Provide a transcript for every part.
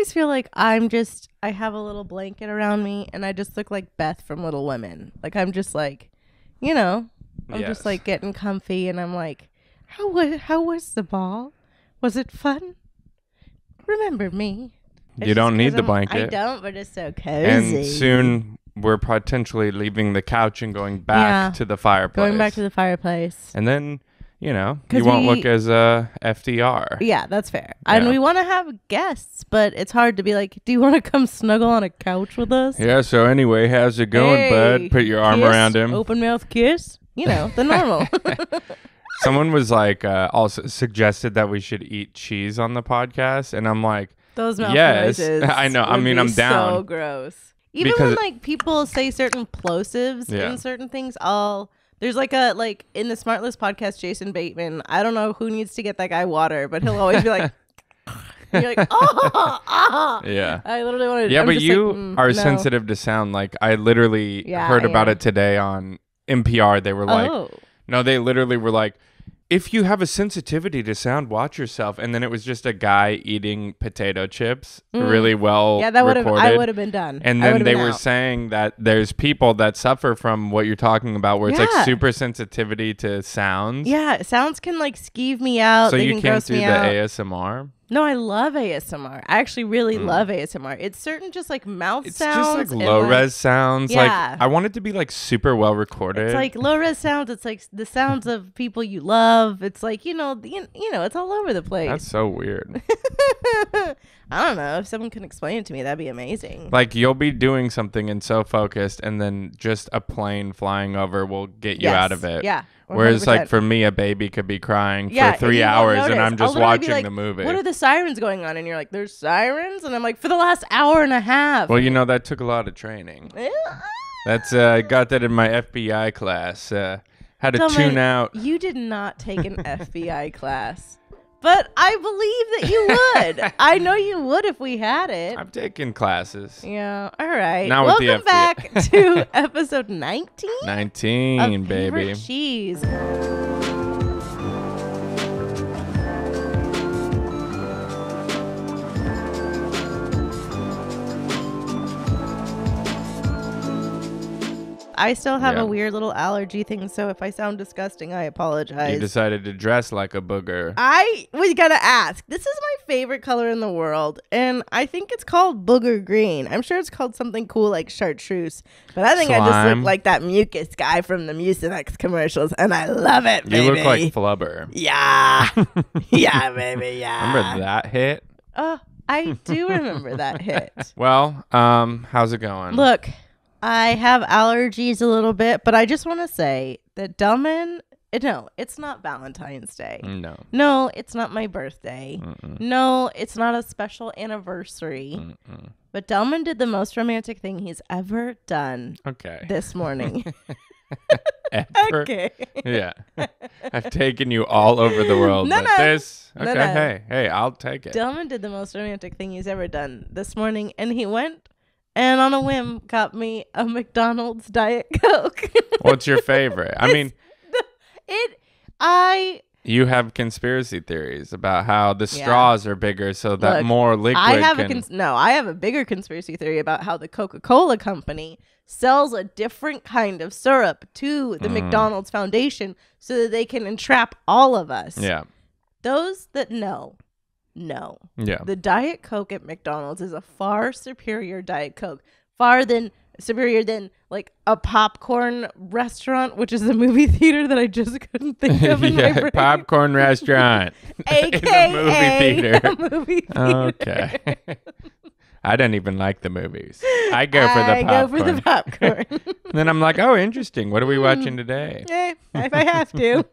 always feel like I have a little blanket around me and I just look like Beth from Little Women. Like I'm just like, I'm just like getting comfy and I'm like, how was the ball? Was it fun? Remember me. You don't need the blanket. I don't, but it's so cozy. And soon we're potentially leaving the couch and going back to the fireplace. Going back to the fireplace. And then, you won't look as FDR. Yeah, that's fair. Yeah. And we want to have guests, but it's hard to be like, do you want to come snuggle on a couch with us? Yeah, so anyway, how's it going, bud? Put your arm around him. Open mouth kiss. The normal. Someone was like, also suggested that we should eat cheese on the podcast. And I'm like, those mouth noises. I know. I mean, I'm down. So gross. Even when like people say certain plosives in certain things, there's like in the Smart List podcast, Jason Bateman, I don't know who needs to get that guy water, but he'll always be like, and you're like, Yeah. I literally want to. Yeah, but you are sensitive to sound. Like I literally heard about it today on NPR. They were like, no, they literally were like, if you have a sensitivity to sound, watch yourself. And then it was just a guy eating potato chips really well recorded. I would have been done. And then they were saying that there's people that suffer from what you're talking about where it's like super sensitivity to sounds. Yeah, sounds can like skeeve me out. So they you can can't do the out. ASMR? No, I love ASMR. I actually really love ASMR. It's certain just like mouth sounds. It's just like low res sounds. Yeah. Like I want it to be like super well recorded. It's like low res sounds. It's like the sounds of people you love. It's like it's all over the place. That's so weird. I don't know. If someone can explain it to me, that'd be amazing. Like you'll be doing something and so focused, and then just a plane flying over will get you out of it. Yeah. 100%. Whereas like for me, a baby could be crying for 3 hours and I'm just watching the movie. What are the sirens going on? And you're like, there's sirens? And I'm like, for the last hour and a half. Well, that took a lot of training. That's I got that in my FBI class. Had to tune out. You did not take an FBI class. But I believe that you would. I know you would if we had it. I've taken classes. Yeah. All right. Now Welcome back to episode 19. 19, of baby. Favorite Cheese. I still have a weird little allergy thing, so if I sound disgusting, I apologize. You decided to dress like a booger. I was gonna ask. This is my favorite color in the world, and I think it's called booger green. I'm sure it's called something cool like chartreuse, but I think I just look like that mucus guy from the Mucinex commercials, and I love it, baby. You look like Flubber. Yeah. Yeah, baby, yeah. Remember that hit? Oh, I do remember that hit. Well, how's it going? Look, I have allergies a little bit, but I just want to say that Delman, no, it's not Valentine's Day. No, it's not my birthday. No, it's not a special anniversary. But Delman did the most romantic thing he's ever done this morning. Ever? Okay. Yeah. I've taken you all over the world. This. Okay, hey, I'll take it. Delman did the most romantic thing he's ever done this morning, and he went and on a whim got me a McDonald's Diet Coke. What's your favorite? I mean, you have conspiracy theories about how the straws are bigger so that more liquid I have a bigger conspiracy theory about how the Coca-Cola company sells a different kind of syrup to the McDonald's Foundation so that they can entrap all of us. Yeah. Those that know. Yeah. The Diet Coke at McDonald's is a far superior Diet Coke. Far superior than like a popcorn restaurant, which is a movie theater that I just couldn't think of in my brain. Popcorn restaurant. AKA a movie theater. Okay. I don't even like the movies. I go for the popcorn. Then I'm like, oh, interesting. What are we watching today? If I have to.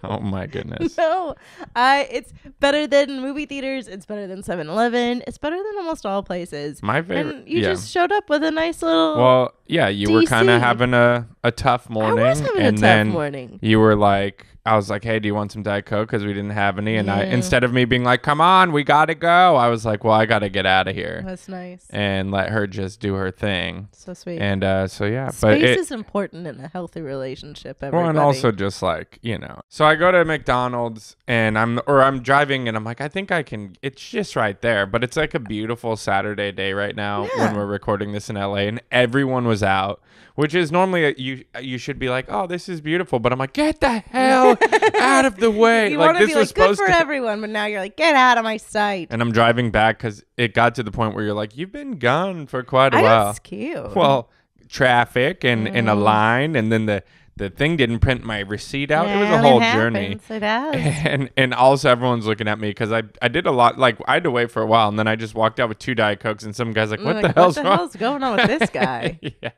Oh, my goodness. No, it's better than movie theaters. It's better than 7-Eleven. It's better than almost all places. My favorite. And you just showed up with a nice little. Well, yeah, you were kind of having a a tough morning. I was having a tough morning. You were like, I was like, hey, do you want some Diet Coke? Because we didn't have any. And I, instead of me being like, come on, we got to go, I was like, well, I got to get out of here. That's nice. And let her just do her thing. So sweet. And so, yeah. Space is important in a healthy relationship, everybody. Well, and also just like, you know. So I go to McDonald's and I'm driving and I'm like, I think I can. It's just right there. But it's like a beautiful Saturday day right now when we're recording this in LA. And everyone was out, which is normally you should be like, oh, this is beautiful. But I'm like, get the hell out of the way. You like, want to this be was like, good supposed for to everyone. But now you're like, get out of my sight. And I'm driving back because it got to the point where you're like, you've been gone for quite a while. That's cute. Well, traffic and in a line, and then the thing didn't print my receipt out. It was a whole journey. It has. And also everyone's looking at me because I did a lot. Like, I had to wait for a while, and then I just walked out with 2 Diet Cokes, and some guy's like, what the hell's going on with this guy? Yeah.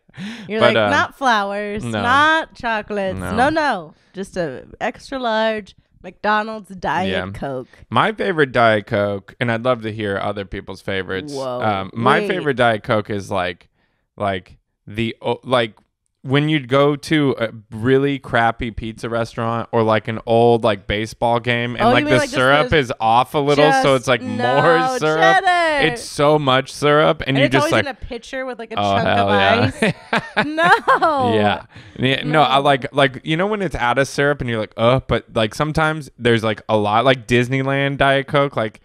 You're like, not flowers, not chocolates. No. Just a extra large McDonald's Diet Coke. My favorite Diet Coke, and I'd love to hear other people's favorites. Whoa. My favorite Diet Coke is like when you'd go to a really crappy pizza restaurant or like an old like baseball game and like the syrup is off a little, so it's like more syrup. Cheddar. It's so much syrup, and you it's just always like in a pitcher with like a chunk of ice. No. Yeah. No, I like you know when it's out of syrup and you're like, but like sometimes there's like a lot, like Disneyland Diet Coke, like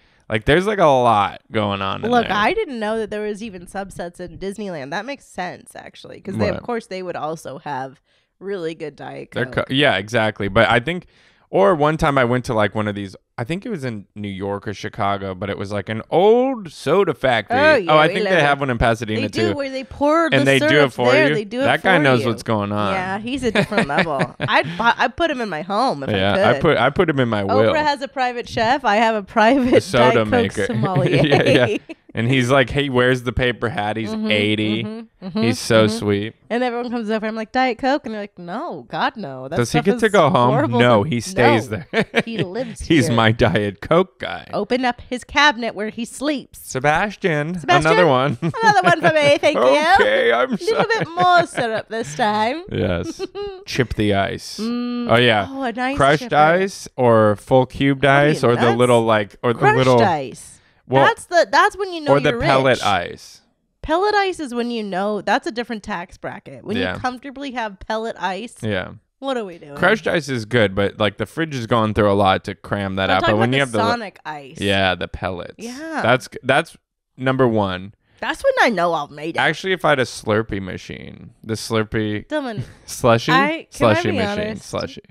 there's like a lot going on. Look, I didn't know that there was even subsets in Disneyland. That makes sense, actually, because of course they would also have really good Diet Coke. Yeah, exactly. But I think, or one time I went to like one of these, I think it was in New York or Chicago, but it was like an old soda factory. I think they have one in Pasadena too. They do, where they pour the and they do it for you. They do it that guy knows what's going on. Yeah, he's a different level. I'd put him in my home if I could. I put him in my will. Oprah has a private chef. I have a private soda Diet maker. Coke sommelier. Yeah. And he's like, he wears the paper hat. He's 80. He's so sweet. And everyone comes over. I'm like, Diet Coke? And they're like, no, God, no. Does he get to go home? No, he stays there. He lives here. He's my Diet Coke guy. Open up his cabinet where he sleeps. Sebastian, another one. Another one for me, thank you. Okay, I'm sorry. A little bit more syrup this time. Yes. Chip the ice. Oh, yeah. Oh, a nice crushed chipper. Ice or full cubed ice or the little like, or the crushed little. Ice. Well, that's when you know or you're the rich. pellet ice. Pellet ice is when you know that's a different tax bracket. When you comfortably have pellet ice. Yeah. What are we doing? Crushed ice is good, but like the fridge is going through a lot to cram that out. But when you have the Sonic ice. Yeah, the pellets. Yeah. That's number one. That's when I know I've made it. Actually, if I had a Slurpee machine, the Slurpee Dylan, slushy machine, honest? slushy.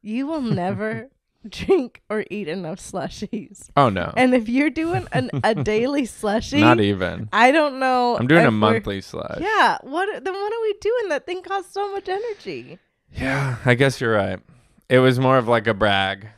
You will never drink or eat enough slushies. Oh no. And if you're doing a daily slushie, not even. I don't know. I'm doing a monthly slush. Yeah. What are we doing? That thing costs so much energy. Yeah, I guess you're right. It was more of like a brag.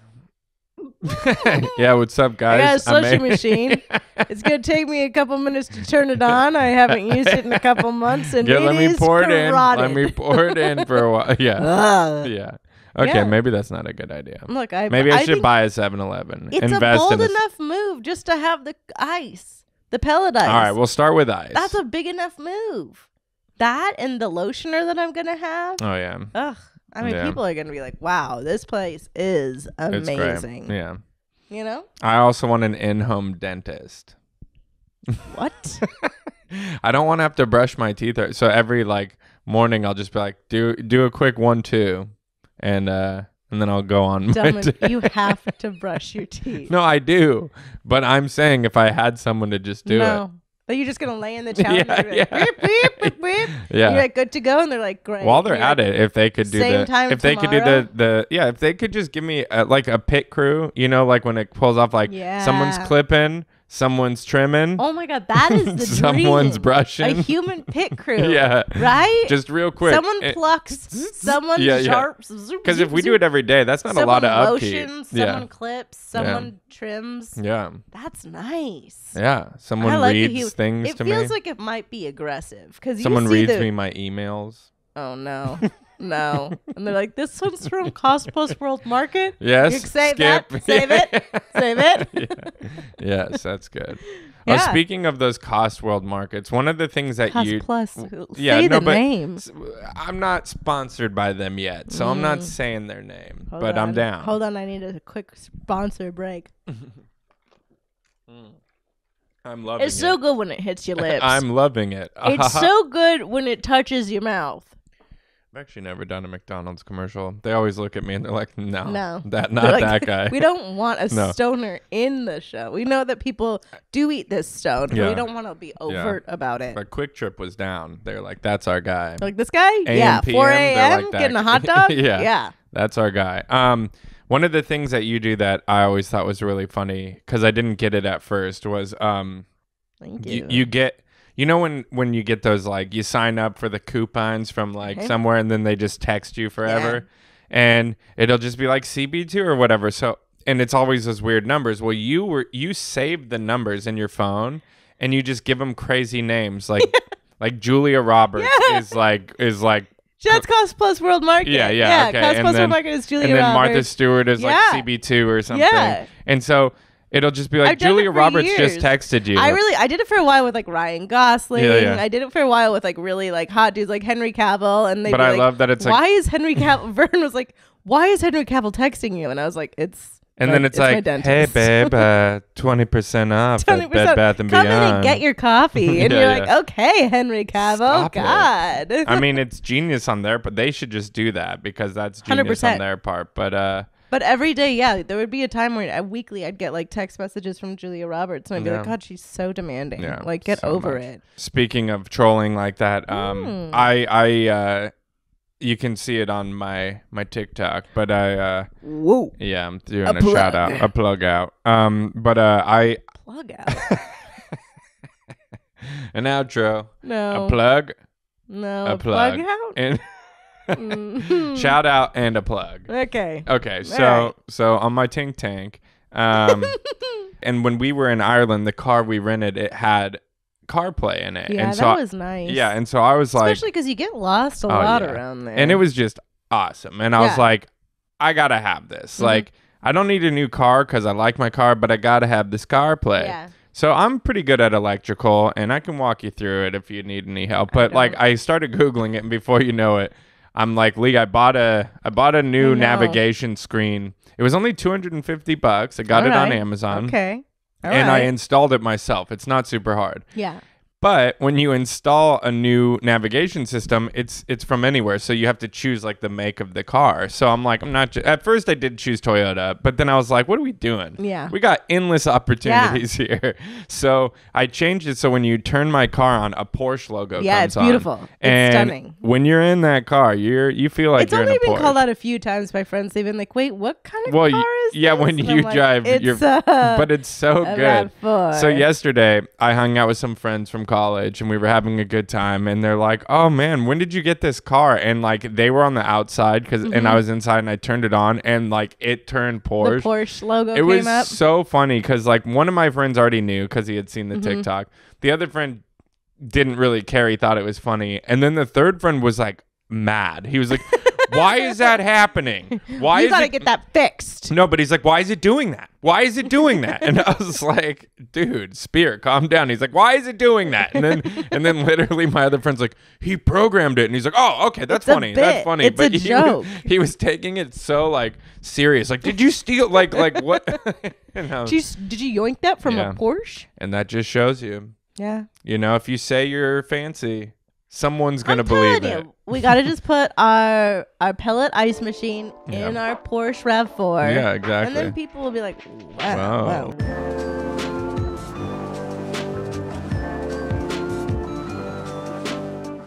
Yeah, what's up, guys? I got a slushie machine. It's gonna take me a couple minutes to turn it on. I haven't used it in a couple months, and let me pour it in. Let me pour it in for a while. Yeah, yeah. Okay, maybe that's not a good idea. Look, maybe I should buy a 7-Eleven. It's a bold enough move just to have the ice, the pellet ice. All right, we'll start with ice. That's a big enough move. That and the lotioner that I'm gonna have. Oh yeah. Ugh. I mean, people are gonna be like, "Wow, this place is amazing." It's great. Yeah. You know. I also want an in-home dentist. What? I don't want to have to brush my teeth. So every like morning, I'll just be like, do a quick 1-2, and then I'll go on. Delman, you have to brush your teeth. No, I do, but I'm saying if I had someone to just do it. Are you just gonna lay in the shower and like, beep, beep, beep, beep. Yeah. You're like good to go, and they're like, great. While they're at it, if they could do if they could do if they could just give me like a pit crew, you know, like when it pulls off, like someone's clipping, someone's trimming. Oh my God, that is the someone's dream. brushing. A human pit crew. Yeah. Right? Just real quick. Someone plucks, someone sharps. Because if we do it every day, that's not a lot of upkeep. Someone clips, someone trims. Yeah. That's nice. Yeah. Someone reads things to me. It feels like it might be aggressive. Someone reads me my emails. Oh no. No. And they're like, this one's from Cost Plus World Market. Yes. You can save that. Save it. Save it. Yeah. Yes, that's good. Yeah. Speaking of those Cost World Markets, one of the things that Cost Plus. Say the name. I'm not sponsored by them yet, so I'm not saying their name, but I'm down. Hold on. I need a quick sponsor break. I'm loving it. It's so good when it hits your lips. I'm loving it. It's so good when it touches your mouth. I've actually never done a McDonald's commercial. They always look at me and they're like, no, not like, that guy. We don't want a stoner in the show. We know that people do eat this stone, but we don't want to be overt about it. But Quick Trip was down. They're like, that's our guy. Like, this guy? Yeah, 4 a.m. Like getting a hot dog? Yeah. That's our guy. One of the things that you do that I always thought was really funny, because I didn't get it at first, was Thank you. You get... You know when you get those, like, you sign up for the coupons from, like, somewhere, and then they just text you forever, and it'll just be, like, CB2 or whatever. So, and it's always those weird numbers. Well, you saved the numbers in your phone, and you just give them crazy names, like like Julia Roberts is like. That's Cost Plus World Market. Yeah. Okay. Cost Plus World Market is Julia Roberts. And then Martha Stewart is like CB2 or something. Yeah. And so it'll just be like, Julia Roberts just texted you. I did it for a while with like Ryan Gosling. Yeah. I did it for a while with like really like hot dudes like Henry Cavill. And but I love that it's like, why is Henry Cavill? Vern was like, why is Henry Cavill texting you? And I was like, then it's like, hey babe, 20% off at Bed Bath & Beyond. Come in and get your coffee. And you're like, okay, Henry Cavill. Stop God. I mean, it's genius on their, but they should just do that, because that's genius 100%. On their part. But every day, there would be a time where weekly I'd get like text messages from Julia Roberts, and I'd be like, God, she's so demanding. Yeah, like, get so over it. Speaking of trolling like that, I you can see it on my TikTok, but I'm doing a shout out, a plug out. But I plug out an outro, no a plug, no a plug out, and shout out and a plug. Okay. So on my tank, and when we were in Ireland, the car we rented, it had CarPlay in it. Yeah, and that was nice. Yeah, and so I was like, especially because you get lost a lot around there, and it was just awesome. And I was like, I gotta have this. Like, I don't need a new car because I like my car, but I gotta have this CarPlay. Yeah. So I'm pretty good at electrical, and I can walk you through it if you need any help. But like, I started Googling it, and before you know it, I'm like, Lee, I bought a new navigation screen. It was only $250. I got it on Amazon. Okay. I installed it myself. It's not super hard. Yeah. But when you install a new navigation system, it's from anywhere. So you have to choose like the make of the car. So I'm like, at first I did choose Toyota, but then I was like, what are we doing? Yeah. We got endless opportunities here. So I changed it so when you turn my car on, a Porsche logo comes on. Yeah, it's beautiful. It's stunning. When you're in that car, you feel like you're in a Porsche. It's only been called out a few times by friends. They've been like, wait, what kind of car is this? Yeah, when you drive, but it's so good. RAV4. So yesterday I hung out with some friends from college, and we were having a good time, and they're like, oh man, when did you get this car? And like, they were on the outside and I was inside, and I turned it on, and like, it turned Porsche. The Porsche logo came up. It was so funny because like, one of my friends already knew because he had seen the TikTok. The other friend didn't really care. He thought it was funny. And then the third friend was like mad. He was like, why is that happening? You gotta get that fixed. No, but he's like, why is it doing that? Why is it doing that? And I was like, dude, Spear, calm down. He's like, why is it doing that? And then literally my other friend's like, he programmed it. And he's like, oh, okay, that's funny. That's funny. It's a joke. He was taking it so like serious. Like, did you steal? Like what? Did you yoink that from a Porsche? And that just shows you. Yeah. You know, if you say you're fancy, someone's going to believe it. We got to just put our pellet ice machine in our Porsche RAV4. Yeah, exactly. And then people will be like, wow.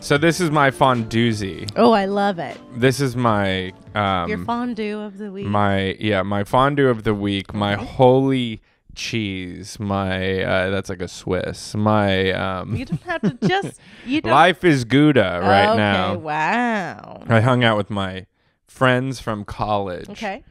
So this is my fondue. Oh, I love it. This is my... your fondue of the week. My fondue of the week. My holy... cheese, that's like a Swiss. You don't have to just. Life is Gouda right now. Okay, wow. I hung out with my friends from college. Okay.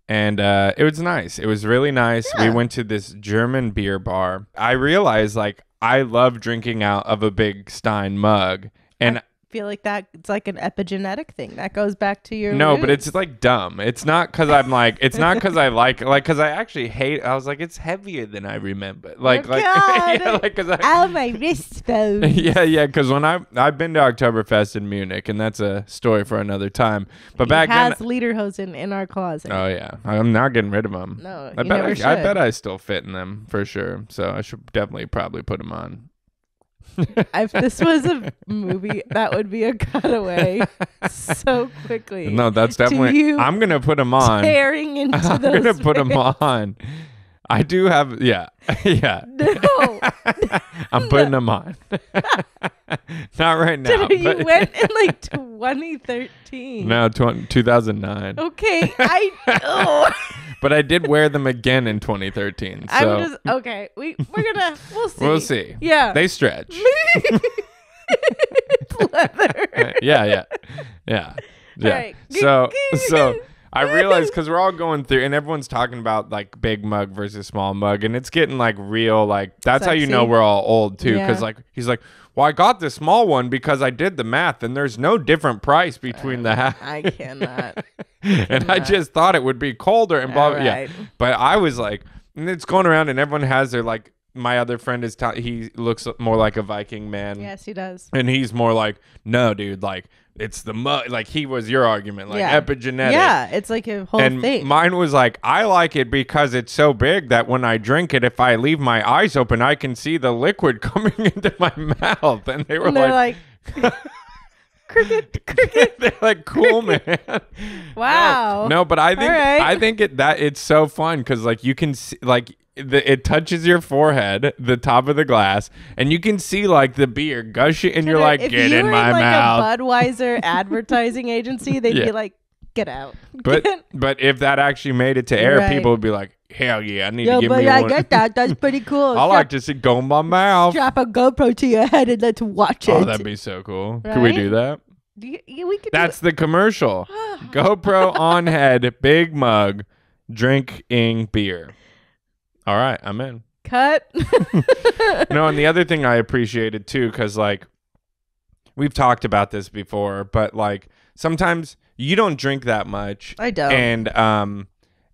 And it was nice. It was really nice. Yeah. We went to this German beer bar. I realized like I love drinking out of a big Stein mug, and feel like that it's like an epigenetic thing that goes back to your no roots. But it's like dumb. It's not because I'm like, it's not because I like because I actually hate. I was like, it's heavier than I remember. Like yeah, like because my wrist phone. yeah because when I've been to Oktoberfest in Munich, and that's a story for another time, but back then has lederhosen in our closet. Oh yeah, I'm not getting rid of them. No, I bet I still fit in them for sure, so I should definitely probably put them on. If this was a movie, that would be a cutaway so quickly. No, that's definitely. I'm gonna put them on. Tearing into I'm gonna put them on. I do have, yeah. No, I'm putting them on. Not right now. You went in like 2013. No, 2009. Okay, But I did wear them again in 2013. So. I'm just okay. We'll see. We'll see. Yeah, they stretch. Leather. Yeah. Right. So I realized because we're all going through, and everyone's talking about like big mug versus small mug, and it's getting like real. Like that's sexy. How you know we're all old too, because like he's like, well, I got the small one because I did the math, and there's no different price between the half. I cannot. And I just thought it would be colder and blah. Right. Yeah, but I was like, and it's going around, and everyone has their like. My other friend is he looks more like a Viking man. Yes, he does. And he's more like, no, dude, like it's the mud. Like he was your argument, like epigenetic. Yeah, it's like a whole thing. Mine was like, I like it because it's so big that when I drink it, if I leave my eyes open, I can see the liquid coming into my mouth. And they were like cricket. They're like, cool, man. Wow. No, but I think it's so fun because like you can see like. It touches your forehead, the top of the glass, and you can see like the beer gushing, and you're like, "Get in my mouth." If you were like a Budweiser advertising agency, they'd be like, "Get out." But if that actually made it to air, people would be like, "Hell yeah, I need to give me one." I get that. That's pretty cool. I like to see go in my mouth. Strap a GoPro to your head and let's watch it. Oh, that'd be so cool. Right? Can we do that? We could. That's the commercial. GoPro on head, big mug, drinking beer. All right, I'm in. Cut. No, and the other thing I appreciated too, because like we've talked about this before, but like sometimes you don't drink that much. I don't.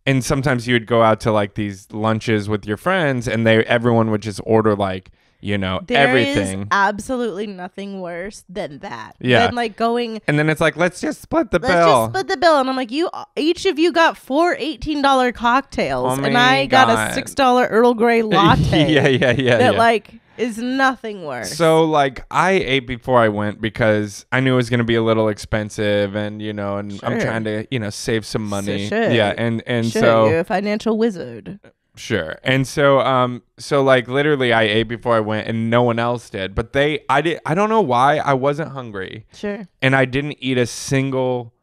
And sometimes you would go out to like these lunches with your friends, and everyone would just order like, you know, everything. There is absolutely nothing worse than that. Yeah. Than like going. And then it's like, let's just split the bill. Let's just split the bill. And I'm like, each of you got 4 $18 cocktails. Oh, and I got a $6 Earl Grey latte. Yeah. That like is nothing worse. So like I ate before I went because I knew it was going to be a little expensive, and you know, and I'm trying to, you know, save some money. Yeah. And so you're a financial wizard. Sure. And so so like literally I ate before I went, and no one else did. But I don't know why I wasn't hungry. Sure. And I didn't eat a single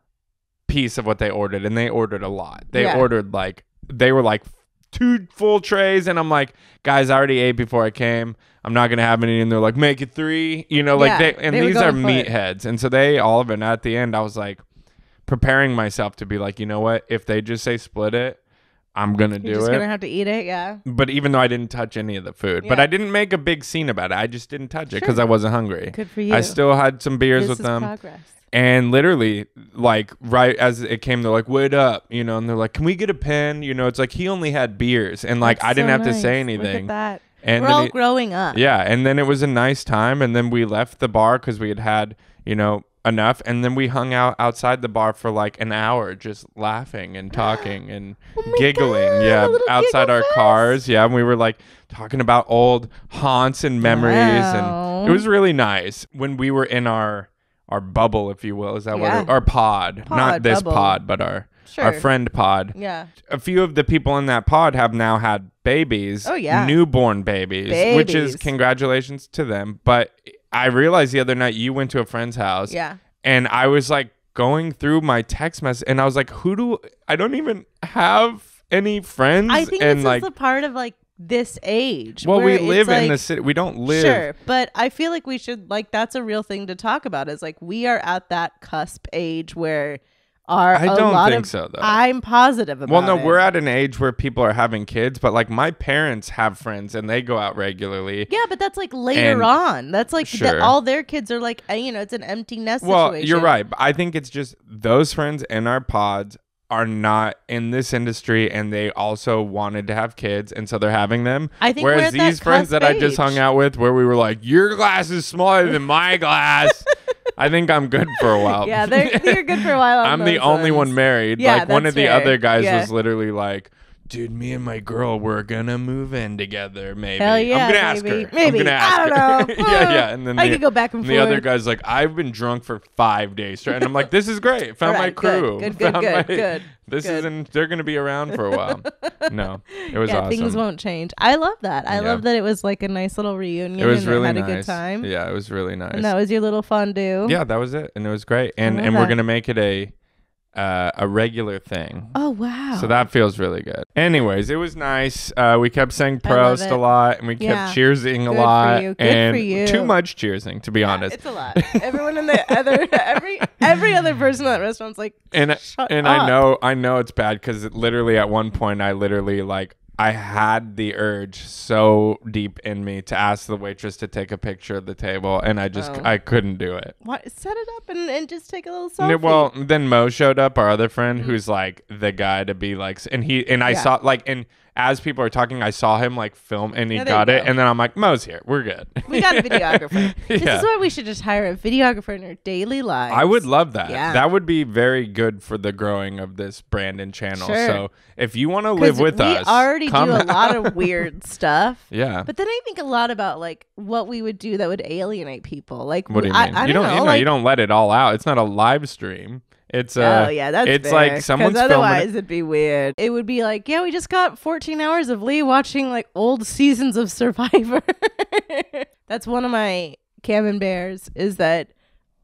piece of what they ordered, and they ordered a lot. They ordered like they were like 2 full trays, and I'm like, guys, I already ate before I came. I'm not gonna have any. And they're like, make it 3. You know, like these are meatheads. And so they ate all of it. And at the end I was like preparing myself to be like, you know what? If they just say split it, I'm going to do it. You're just going to have to eat it, yeah. But even though I didn't touch any of the food. Yeah. But I didn't make a big scene about it. I just didn't touch it because I wasn't hungry. Good for you. I still had some beers with them. Progress. And literally, like, right as it came, they're like, wait up, you know. And they're like, can we get a pen? You know, it's like he only had beers. And, like, I didn't have to say anything. Look at that. And we're all growing up. Yeah. And then it was a nice time. And then we left the bar because we had, you know, enough, and then we hung out outside the bar for like an hour just laughing and talking and giggling. Outside our cars. And we were like talking about old haunts and memories. And it was really nice when we were in our bubble, if you will. Is that what our pod, not this bubble. Pod, but our friend pod. Yeah. A few of the people in that pod have now had babies. Oh yeah. Newborn babies. Which is congratulations to them. But I realized the other night you went to a friend's house. Yeah. And I was like going through my text message, and I was like, I don't even have any friends. I think and this is the part of like this age. Well, we live in the city. We don't live. Sure. But I feel like we should, like, that's a real thing to talk about, is like we are at that cusp age where are I don't think so, though. I'm positive about it. Well, no, we're at an age where people are having kids, but like my parents have friends and they go out regularly. Yeah, but that's like later on. That's like all their kids are like, it's an empty nest situation. Well, you're right. I think it's just those friends in our pods are not in this industry and they also wanted to have kids and so they're having them. I think whereas these friends that I just hung out with where we were like, your glass is smaller than my glass. I think I'm good for a while. Yeah, they're good for a while. I'm the only one married. Yeah, like one of the other guys was literally like, dude, me and my girl, we're gonna move in together, maybe. Hell yeah, I'm gonna ask her. Maybe. I'm gonna ask I don't know. yeah. And then I could go back and forth. The other guy's like, I've been drunk for 5 days straight. And I'm like, this is great. Found my crew. Good. They're gonna be around for a while. No, it was awesome. Things won't change. I love that. I love that it was like a nice little reunion. It was really had nice. A good time. Yeah, it was really nice. And that was your little fondue. Yeah, that was it. And it was great. And we're gonna make it a regular thing. Oh, wow. So that feels really good. Anyways, it was nice. We kept saying prost a lot and we kept cheersing a lot. Good for you. Too much cheersing, to be honest. It's a lot. Everyone in the other every other person at that restaurant's like, shut up. I know it's bad because literally at one point I had the urge so deep in me to ask the waitress to take a picture of the table, and I couldn't do it. What? Set it up and just take a little selfie. Well, then Mo showed up, our other friend, who's like the guy to be like, I saw and as people are talking, I saw him like film and he got it, and then I'm like, Mo's here, we're good. We got a videographer. This is why we should just hire a videographer in our daily lives. I would love that. Yeah. That would be very good for the growing of this brand and channel. Sure. So if you want to live with us, we already do a lot of weird stuff. Yeah. But then I think a lot about like what we would do that would alienate people. Like, what do you mean? I don't know. You don't let it all out. It's not a live stream. It's that's it's fair. Like someone's filming. Otherwise it'd be weird. It would be like, we just got 14 hours of Lee watching like old seasons of Survivor. That's one of my camemberts is that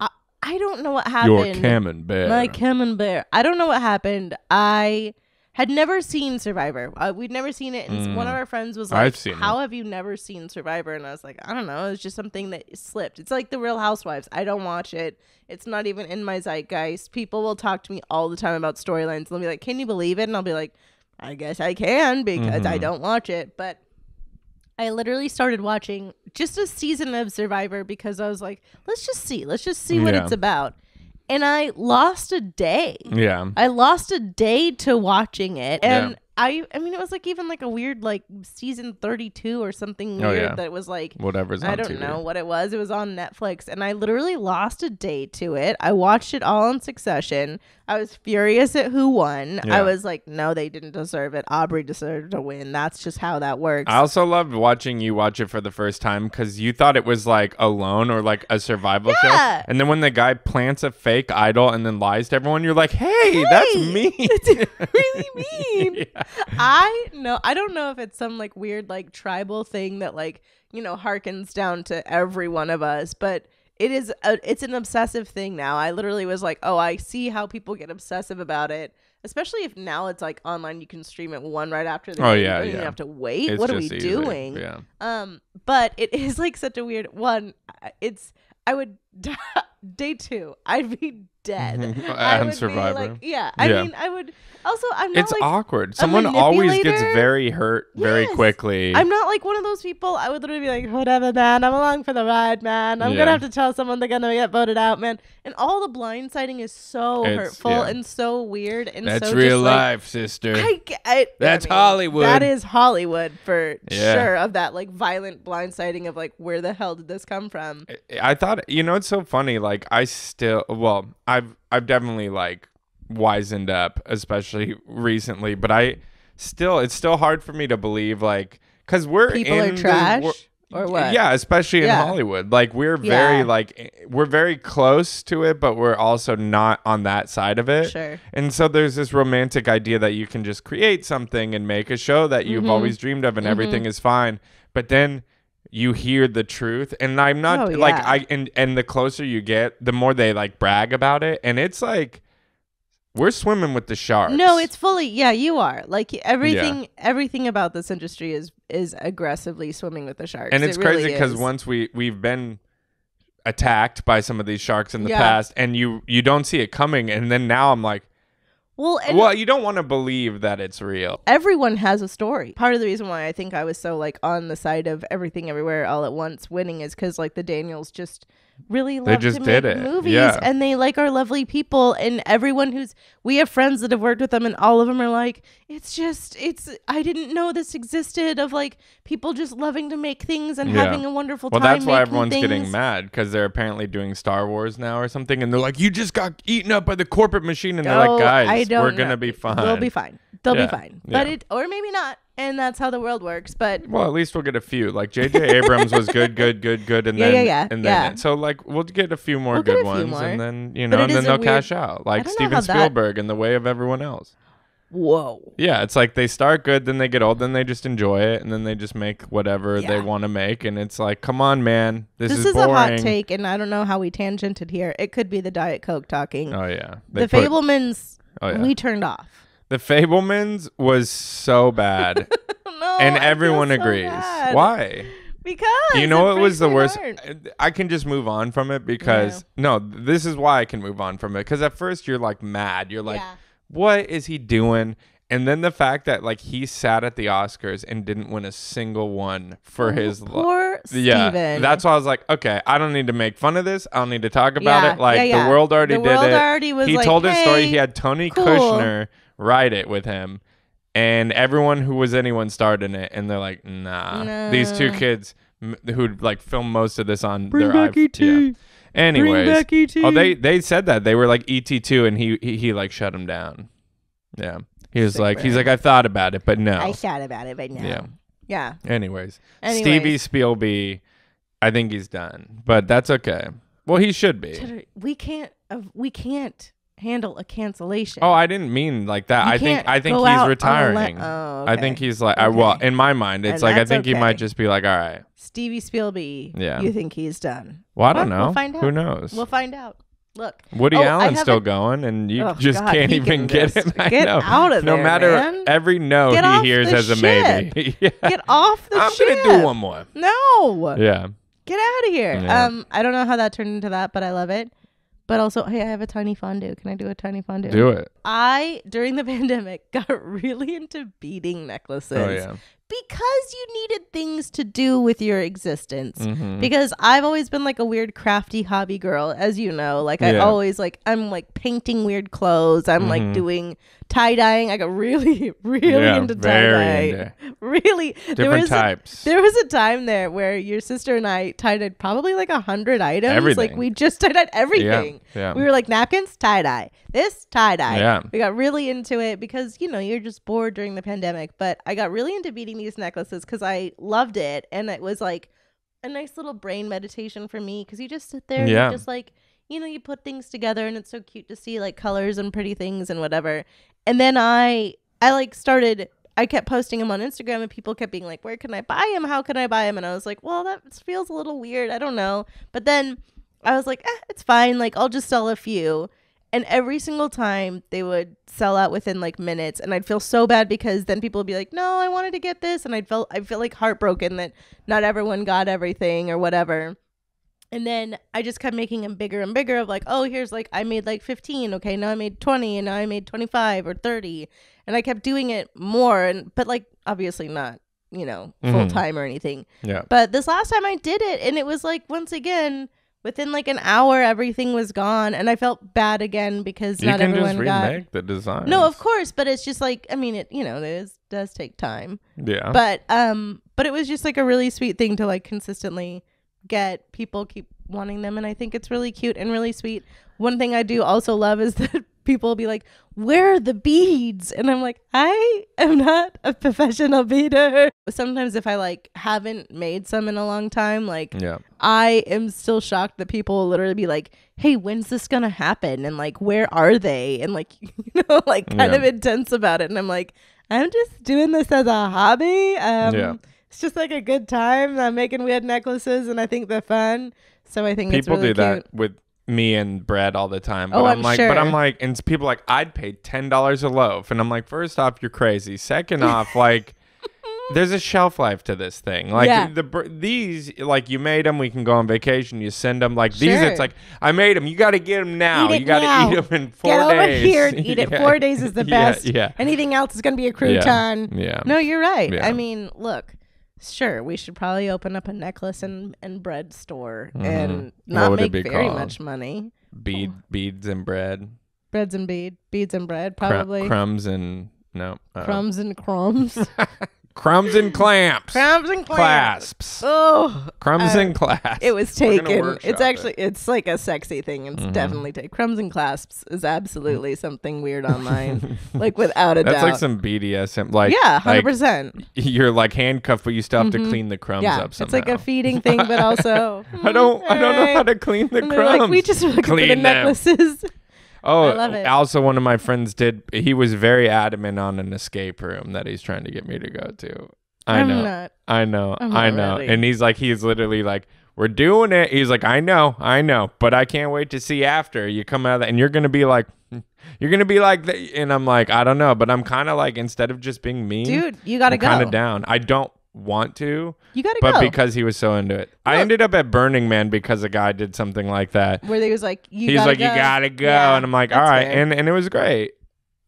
I don't know what happened. Your camembert. My camembert. I don't know what happened. I had never seen Survivor. We'd never seen it. And one of our friends was like, how have you never seen Survivor? And I was like, I don't know. It's just something that slipped. It's like The Real Housewives. I don't watch it. It's not even in my zeitgeist. People will talk to me all the time about storylines. They'll be like, can you believe it? And I'll be like, I guess I can because I don't watch it. But I literally started watching just a season of Survivor because I was like, let's just see what it's about. And I lost a day. Yeah. I lost a day to watching it. And I mean, it was like even like a weird like season 32 or something weird that was like whatever's on I don't TV. know what it was. It was on Netflix. And I literally lost a day to it. I watched it all in succession. I was furious at who won. Yeah. I was like, no, they didn't deserve it. Aubrey deserved to win. That's just how that works. I also loved watching you watch it for the first time because you thought it was like Alone or like a survival show. And then when the guy plants a fake idol and then lies to everyone, you're like, hey, that's mean. It's really mean. I don't know if it's some like weird like tribal thing that like, harkens down to every one of us, but it's an obsessive thing now. I literally was like, oh, I see how people get obsessive about it, especially if now it's like online. You can stream it one right after the game. You don't even have to wait. What are we doing? Yeah. But it is like such a weird one. I would day 2. I'd be dead. And Survivor. I mean, I would. Also, I'm not. It's awkward. Someone always gets very hurt very quickly. I'm not like one of those people. I would literally be like, whatever, man. I'm along for the ride, man. I'm gonna have to tell someone they're gonna get voted out, man. And all the blindsiding is so hurtful and so weird and that's so real just, life, sister. That's Hollywood. That is Hollywood for sure. Of that like violent blindsiding of like, where the hell did this come from? I thought, it's so funny. Like I've definitely like wisened up, especially recently, but it's still hard for me to believe, like, because people are trash or what? Yeah, especially in Hollywood. Like we're very we're very close to it, but we're also not on that side of it. Sure. And so there's this romantic idea that you can just create something and make a show that you've always dreamed of and everything is fine. But then you hear the truth, and I'm not and the closer you get, the more they like brag about it, and it's like we're swimming with the sharks. No, it's fully you are. Like everything about this industry is aggressively swimming with the sharks. And it's crazy because once we've been attacked by some of these sharks in the past, and you don't see it coming, and then now I'm like, Well, you don't want to believe that it's real. Everyone has a story. Part of the reason why I think I was so like on the side of Everything Everywhere All at Once winning is because like the Daniels just really love to make movies, and they like are lovely people, and everyone we have friends that have worked with them, and all of them are like, I didn't know this existed, of like people just loving to make things and having a wonderful time. Well, that's why everyone's getting mad, because they're apparently doing Star Wars now or something, and they're like, you just got eaten up by the corporate machine, and they're like, guys, we're gonna be fine. We'll be fine. They'll be fine. But or maybe not. And that's how the world works. But well, at least we'll get a few. Like J.J. Abrams was good, and then so like we'll get a few more good ones, and then and then they'll cash out, like Steven Spielberg in The Way of Everyone Else. Whoa. Yeah, it's like they start good, then they get old, then they just enjoy it, and then they just make whatever they want to make, and it's like, come on, man, this is boring. A hot take, and I don't know how we tangented here. It could be the Diet Coke talking. Oh yeah, the Fabelmans. We turned off. The Fabelmans was so bad. No, and everyone agrees. Bad. Why? Because it was the worst. I can just move on from it because this is why I can move on from it. Because at first you're like mad. You're like, what is he doing? And then the fact that like he sat at the Oscars and didn't win a single one for his poor Steven. That's why I was like, okay, I don't need to make fun of this. I don't need to talk about it. Like the world already did it. He told his story. He had Tony Kushner write it with him, and everyone who was anyone starred in it, and they're like, nah. These two kids who'd like filmed most of this on their iPhone. Anyways, they said that they were like ET2, and he like shut him down. Yeah, he's like I thought about it, but no. I thought about it, but no. Yeah. Anyways, Stevie Spielby, I think he's done, but that's okay. Well, he should be. We can't handle a cancellation. Oh, I didn't mean like that. I think he's retiring. Okay. I think he's like, well, in my mind, it's like I think he might just be like, all right. Stevie Spielby. Yeah. You think he's done? Well, I don't know. We'll find out. Who knows? We'll find out. Look, Woody Allen's still going, and you can't even get him. Get out of there, no matter man. Every no he hears as a maybe. Get off the ship. I'm gonna do one more. No. Yeah. Get out of here. Yeah. I don't know how that turned into that, but I love it. But also, hey, I have a tiny fondue. Can I do a tiny fondue? Do it. During the pandemic, got really into beading necklaces. Oh, yeah. Because you needed things to do with your existence. Mm-hmm. Because I've always been like a weird crafty hobby girl, as you know. Like I always I'm like painting weird clothes. I'm like doing tie-dyeing. I got really, really into tie-dye. Really. Different types. There was a time there where your sister and I tie-dyed probably like 100 items. Everything. Like we just tie-dyed everything. Yeah. We were like, napkins, tie-dye. This, tie-dye. Yeah. We got really into it because, you're just bored during the pandemic. But I got really into beading these necklaces because I loved it. And it was like a nice little brain meditation for me because you just sit there and you just like, you put things together and it's so cute to see like colors and pretty things and whatever. And then I kept posting them on Instagram and people kept being like, where can I buy them? How can I buy them? And I was like, well, that feels a little weird. I don't know. But then I was like, it's fine. Like, I'll just sell a few. And every single time they would sell out within like minutes. And I'd feel so bad because then people would be like, no, I wanted to get this. And I feel like heartbroken that not everyone got everything or whatever. And then I just kept making them bigger and bigger of like, oh, here's like, I made like 15. Okay, now I made 20 and now I made 25 or 30. And I kept doing it more. But like, obviously not, full time or anything. Yeah. But this last time I did it and it was like, once again, within like an hour, everything was gone. And I felt bad again because not everyone got. You can just remake the design. No, of course. But it's just like, I mean, it does take time. Yeah. But it was just like a really sweet thing to like consistently get people keep wanting them, and I think it's really cute and really sweet. One thing I do also love is that people will be like, where are the beads? And I'm like, I am not a professional beader. Sometimes if I like haven't made some in a long time, like I am still shocked that people will literally be like, hey, when's this gonna happen? And like, where are they? And like, like kind of intense about it. And I'm like, I'm just doing this as a hobby. It's just like a good time. I'm making weird necklaces and I think they're fun. So I think people it's really do that cute. with me and bread all the time. But I'm like, sure. But I'm like, and people are like, I'd pay $10 a loaf. And I'm like, first off, you're crazy. Second off, like, there's a shelf life to this thing. Like these, like you made them, we can go on vacation. You send them. Like these, it's like I made them. You got to get them now. You got to eat them in 4 days. Get over here and eat it. 4 days is the best. Yeah. Anything else is going to be a crouton. Yeah. No, you're right. Yeah. I mean, look. Sure, we should probably open up a necklace and bread store and not make very much money. Beads and bread. Beads and bread, probably. Crumbs and no. Crumbs and crumbs. Crumbs and clamps. Crumbs and clasps. Oh, crumbs and clasps. It was taken. It's actually it's like a sexy thing. It's definitely taken. Crumbs and clasps is absolutely something weird online. Like without a doubt. That's like some BDSM. Like 100%. Like, you're like handcuffed, but you still have to clean the crumbs up somehow. It's like a feeding thing, but also I don't know how to clean the crumbs. Like, we just look clean for the necklaces. Oh, I love it. Also, one of my friends he was very adamant on an escape room that he's trying to get me to go to. I know. Ready. And he's literally like, we're doing it. He's like, I know, but I can't wait to see after you come out of that. And you're going to be like, and I'm like, I don't know, but I'm kind of like, instead of just being mean, dude, you got to go. Kind of down. I don't want to. You got to go. But because he was so into it. Look, I ended up at Burning Man because a guy did something like that. Where he was like, you got to go. Yeah, and I'm like, all right. And it was great.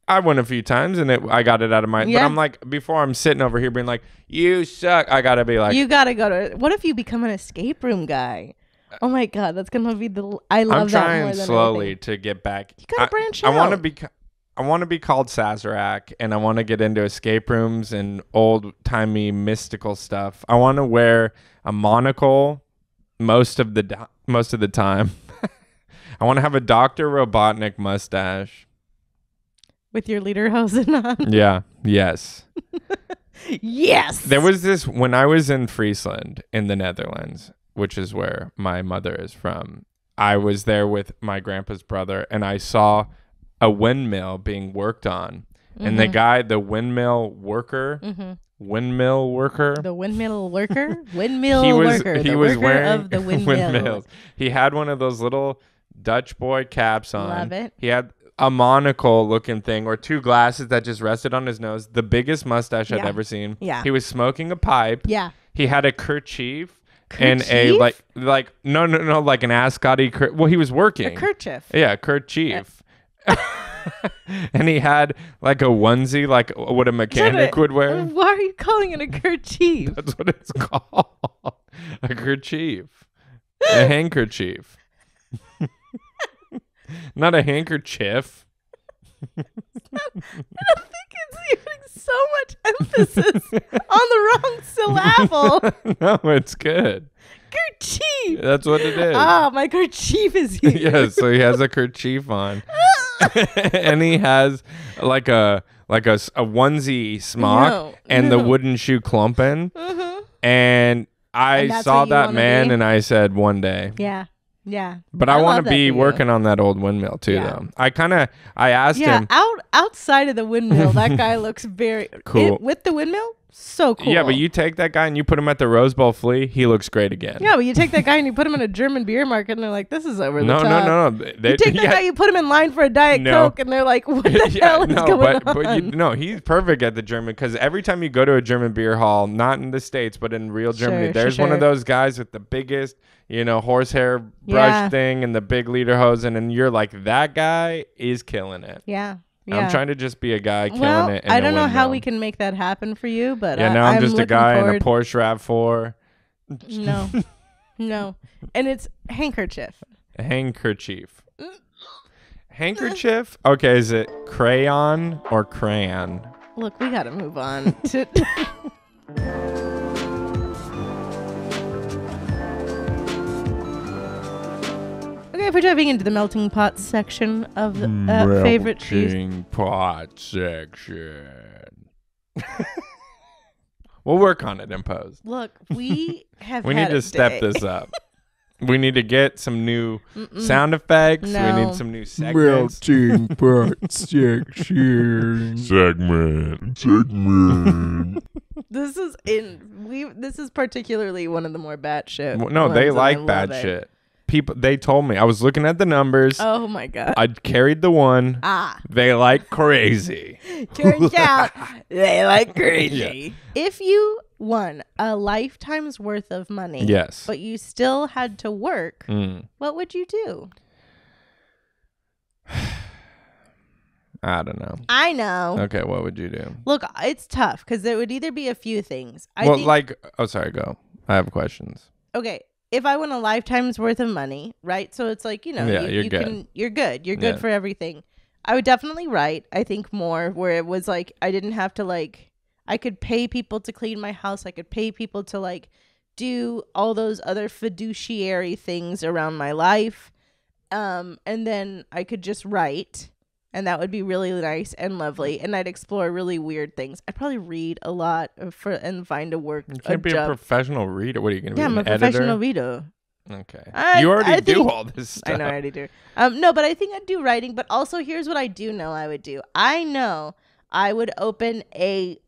I went a few times and I got it out of my... Yeah. But I'm like, before I'm sitting over here being like, you suck, I got to be like... You got to go to... What if you become an escape room guy? Oh my God, that's going to be the... I love that more than anything. I'm trying slowly to get back. You got to branch out. I want to be called Sazerac, and I want to get into escape rooms and old-timey mystical stuff. I want to wear a monocle most of the time. I want to have a Dr. Robotnik mustache. With your lederhosen on? Yeah. Yes. Yes. There was this, when I was in Friesland in the Netherlands, which is where my mother is from, I was there with my grandpa's brother, and I saw a windmill being worked on. And the guy, the windmill worker, he was wearing the windmills. He had one of those little Dutch boy caps on. Love it. He had a monocle looking thing or two glasses that just rested on his nose. The biggest mustache I'd ever seen. Yeah. He was smoking a pipe. Yeah. He had a kerchief? And a like no like an ascot-y well, he was working. A kerchief. Yeah, kerchief. And he had like a onesie, like what a mechanic would wear. Why are you calling it a kerchief? That's what it's called. A kerchief. A handkerchief. Not a handkerchief. I don't think it's using so much emphasis on the wrong syllable. No, it's good. Kerchief. That's what it is. Ah, my kerchief is here. Yeah, so he has a kerchief on. And he has like a onesie smock the wooden shoe klumpen. And I saw that man and I said one day. Yeah. Yeah. But I want to be working on that old windmill too, though. I asked him. Outside of the windmill, that guy looks very cool. With the windmill, so cool. Yeah, but you take that guy and you put him at the Rose Bowl Flea, he looks great again. Yeah, but you take that guy and you put him in a German beer market and they're like, this is over the top. No. You take that guy, you put him in line for a Diet Coke and they're like, what the hell is going on? But he's perfect at the German, because every time you go to a German beer hall, not in the States, but in real Germany, there's one of those guys with the biggest, horsehair brush thing and the big lederhosen, and you're like, that guy is killing it. Yeah. I'm trying to just be a guy killing it. I don't know how we can make that happen for you, but now I'm just a guy in a Porsche RAV4. No. And it's handkerchief. A handkerchief. Handkerchief? Okay, is it crayon or crayon? Look, we got to move on to... Okay, if we're diving into the melting pot section of the favorite cheese. Melting pot section. We'll work on it in post. Look, we have we need to step this up. We need to get some new sound effects. No. We need some new segments. Melting pot section. Segment. This is particularly one of the more bad shit. No, they like bad shit. people, they told me. I was looking at the numbers. Oh my God. I carried the one. They like crazy. Turns out they like crazy. Yeah. If you won a lifetime's worth of money, yes, but you still had to work, what would you do? I don't know. I know. Okay, what would you do? Look, it's tough because there would either be a few things. Sorry, go. I have questions. Okay, if I won a lifetime's worth of money, right? So it's like, you're good. You're good for everything. I would definitely write, I think, more where it was like I didn't have to like, I could pay people to clean my house. I could pay people to like do all those other fiduciary things around my life. And then I could just write. And that would be really nice and lovely. And I'd explore really weird things. I'd probably read a lot and find a work. You can't be a professional reader. What are you going to be? Yeah, I'm a professional reader. Okay. You already do all this stuff. I know I already do. No, but I think I'd do writing. But also, here's what I do know I would do. I know I would open a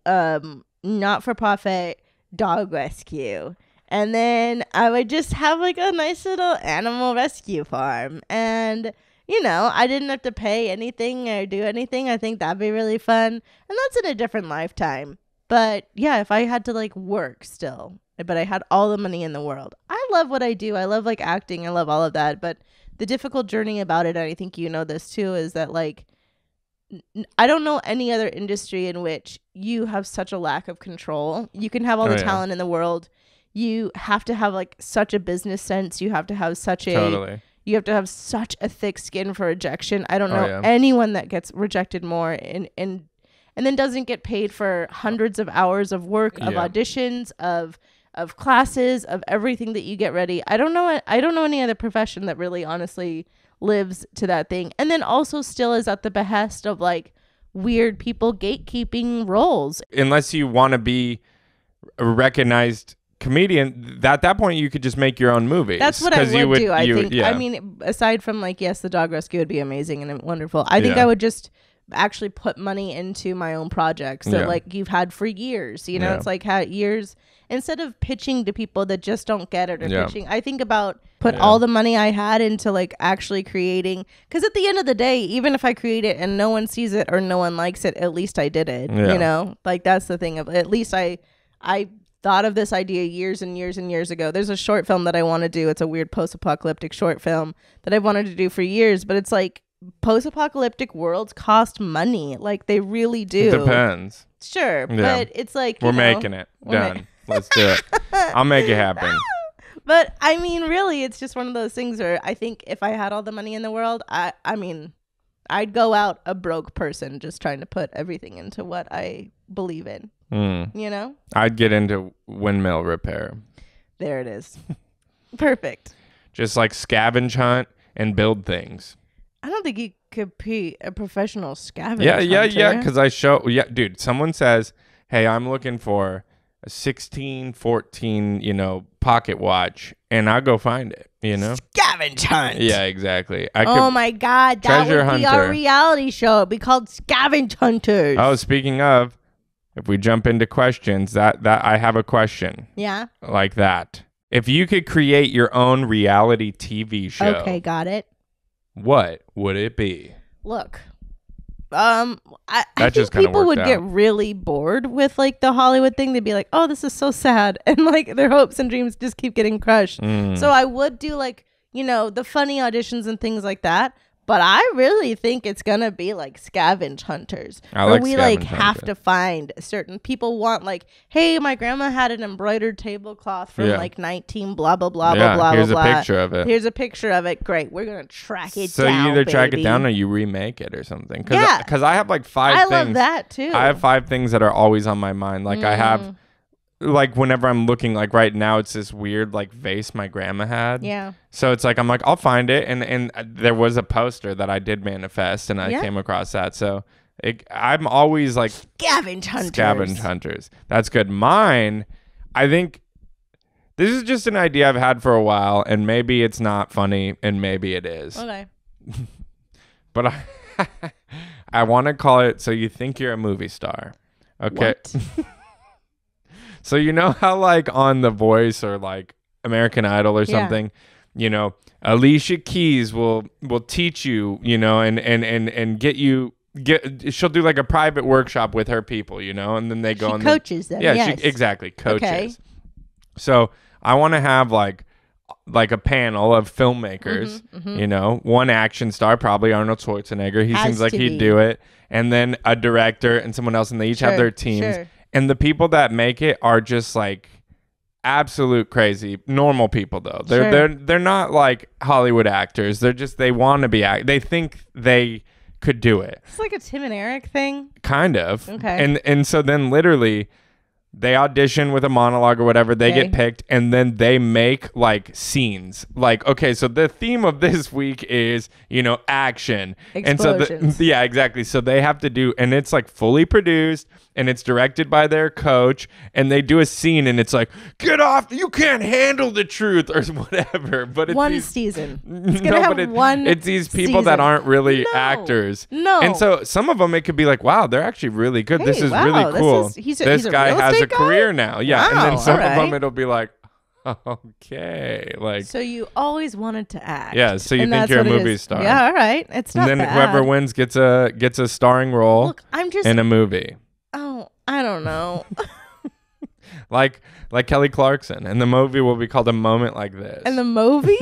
not-for-profit dog rescue. And then I would just have like a nice little animal rescue farm. And I didn't have to pay anything or do anything. I think that'd be really fun. And that's in a different lifetime. But yeah, if I had to like work still, but I had all the money in the world. I love what I do. I love like acting. I love all of that. But the difficult journey about it, and I think you know this too, is that like, I don't know any other industry in which you have such a lack of control. You can have all the talent in the world. You have to have like such a business sense. You have to have such You have to have such a thick skin for rejection. I don't know anyone that gets rejected more and then doesn't get paid for hundreds of hours of work, of auditions, of classes, of everything that you get ready. I don't know any other profession that really honestly lives to that thing. And then also still is at the behest of like weird people gatekeeping roles. Unless you want to be a recognized comedian, at that point you could just make your own movies. That's what I would do. I think. I mean, aside from like, yes, the dog rescue would be amazing and wonderful. I think I would just actually put money into my own projects that like you've had for years. It's like how years, instead of pitching to people that just don't get it or pitching, I think about all the money I had into like actually creating. Because at the end of the day, even if I create it and no one sees it or no one likes it, at least I did it. Like that's the thing of at least I thought of this idea years and years and years ago. There's a short film that I want to do. It's a weird post-apocalyptic short film that I've wanted to do for years, but it's like post-apocalyptic worlds cost money. Like they really do. It depends. Sure, but it's like we're making it. Done. Let's do it. I'll make it happen. But I mean, really, it's just one of those things where I think if I had all the money in the world, I mean, I'd go out a broke person just trying to put everything into what I believe in. I'd get into windmill repair. There it is. Perfect. Just like scavenge hunt and build things. I don't think you could be a professional scavenger hunter. Yeah. Because dude, someone says, hey, I'm looking for a 1614, pocket watch, and I'll go find it, Scavenge hunt. Yeah, exactly. Oh my God, that would be our reality show. It'd be called Scavenge Hunters. Oh, speaking of, if we jump into questions, that I have a question. Yeah. Like that. If you could create your own reality TV show. Okay, got it. What would it be? Look. I think people would get really bored with like the Hollywood thing. They'd be like, oh, this is so sad. And like their hopes and dreams just keep getting crushed. So I would do like, the funny auditions and things like that. But I really think it's going to be like scavenge hunters. Where we like have to find certain people want like, hey, my grandma had an embroidered tablecloth from like 19 blah, blah, blah, blah, blah, here's blah. Here's a picture of it. Here's a picture of it. Great. We're going to track it down, So you either track it down or you remake it or something. Because I have like 5 things. I love that too. I have 5 things that are always on my mind. Like I have... Like whenever I'm looking, like right now it's this weird like vase my grandma had. Yeah. So it's like I'm like I'll find it, and there was a poster that I did manifest, and I came across that. So I'm always like scavenge hunters. That's good. Mine, I think this is just an idea I've had for a while, and maybe it's not funny, and maybe it is. Okay. But I want to call it So You Think You're a Movie Star. Okay. What? So you know how like on The Voice or like American Idol or something, you know, Alicia Keys will teach you, you know, and she'll do like a private workshop with her people, you know, and then they go and coaches them. Yeah, yes. Exactly, coaches. Okay. So I want to have like a panel of filmmakers, you know, one action star, probably Arnold Schwarzenegger. He seems like he'd do it. And then a director and someone else, and they each have their teams. Sure. And the people that make it are just like absolute crazy normal people, though. They're not like Hollywood actors. They want to be they think they could do it. It's like a Tim and Eric thing. Kind of. Okay. And so then literally they audition with a monologue or whatever. They get picked, and then they make like scenes. Like, okay, so the theme of this week is, you know, action. Explosions. And so yeah, exactly. So they have to do, and it's like fully produced, and it's directed by their coach, and they do a scene, and it's like, get off, you can't handle the truth, or whatever. But it's one season. It's gonna have one. It's these people that aren't really actors. No. And so some of them, it could be like, wow, they're actually really good. This is really cool. This guy has a career now. Yeah. Wow, and then some of them, it'll be like, okay, like. So you always wanted to act. Yeah. So you think you're a movie star. Yeah. All right. It's not bad. And then whoever wins gets a starring role. Look, I'm just in a movie. Oh, I don't know. like Kelly Clarkson, and the movie will be called A Moment Like This. And the movie?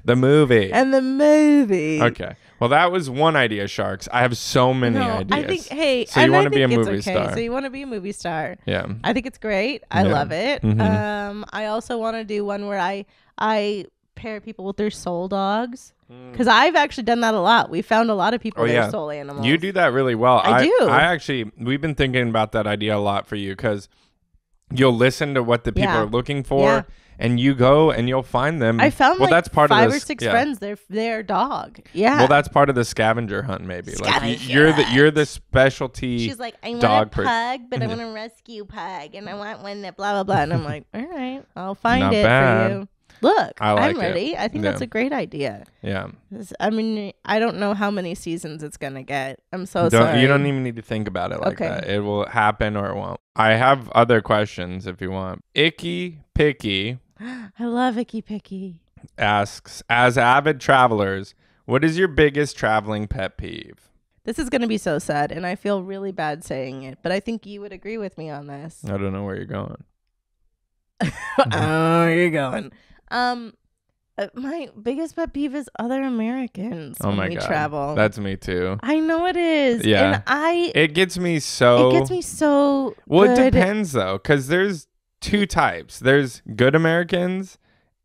The movie. And the movie. Okay. Well, that was one idea, Sharks. I have so many ideas. So you want to be a movie star. So you want to be a movie star. Yeah. I think it's great. I love it. I also want to do one where I pair people with their soul dogs. Because I've actually done that a lot. We found a lot of people that are soul animals. You do that really well. I do. We've been thinking about that idea a lot for you, because you'll listen to what the people are looking for, and you go and you'll find them. I found that's part 5 of or 6 friends. Their dog. Yeah. Well, that's part of the scavenger hunt, maybe. You're the specialty. She's like, I want a pug, but I want a rescue pug, and I want one that blah blah blah. And I'm like, all right, I'll find Not it bad. for you. Look, I'm ready. I think that's a great idea. Yeah. I mean, I don't know how many seasons it's going to get. I'm so sorry. You don't even need to think about it like that. It will happen or it won't. I have other questions if you want. Icky Picky. I love Icky Picky. Asks, as avid travelers, what is your biggest traveling pet peeve? This is going to be so sad, and I feel really bad saying it, but I think you would agree with me on this. I don't know where you're going. Oh, you're going. My biggest pet peeve is other Americans when we travel. That's me too. I know it is. Yeah. And it gets me so. Well, good. It depends though, because there's 2 types. There's good Americans,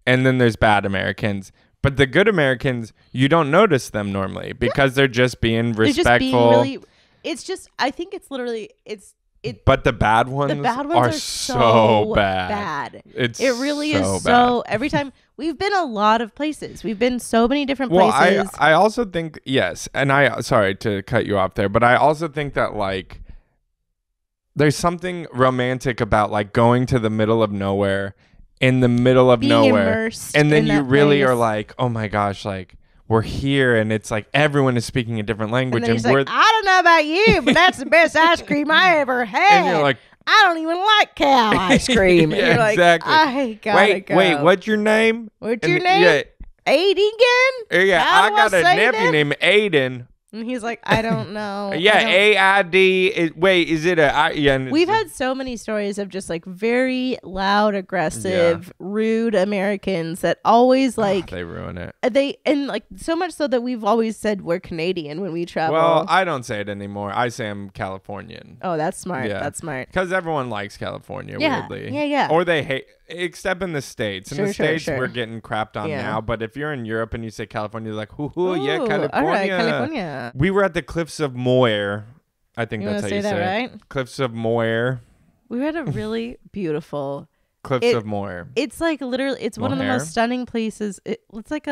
and then there's bad Americans. But the good Americans, you don't notice them normally because they're just being respectful. I think it's literally but the bad ones are so bad. It really is so bad. Every time we've been a lot of places. We've been so many different places. I also think, yes, and sorry to cut you off there, but I also think that like there's something romantic about like going to the middle of nowhere, in the middle of nowhere, and then you really are like, oh my gosh, like we're here, and it's like everyone is speaking a different language, and we're like, I don't know about you, but that's the best ice cream I ever had. And you're like, I don't even like cow ice cream. Yeah, and you're exactly. Like, I gotta go. Wait, what's your name? What's your name? Yeah. Aiden? Yeah, I got a nephew named Aiden. And he's like, I don't know. AID. Wait, is it a? Yeah. We've had so many stories of just like very loud, aggressive, rude Americans that always like they ruin it. And like so much so that we've always said we're Canadian when we travel. Well, I don't say it anymore. I say I'm Californian. Oh, that's smart. Yeah. That's smart. Because everyone likes California. Weirdly. Yeah. Or they hate. Except in the States. In the States, we're getting crapped on now. But if you're in Europe and you say California, you're like, yeah, California. All right, California. We were at the Cliffs of Moher. I think that's how you say it. Right? Cliffs of Moher. We were at a really beautiful... Cliffs of Moher. It's like literally, it's one of the most stunning places. It's like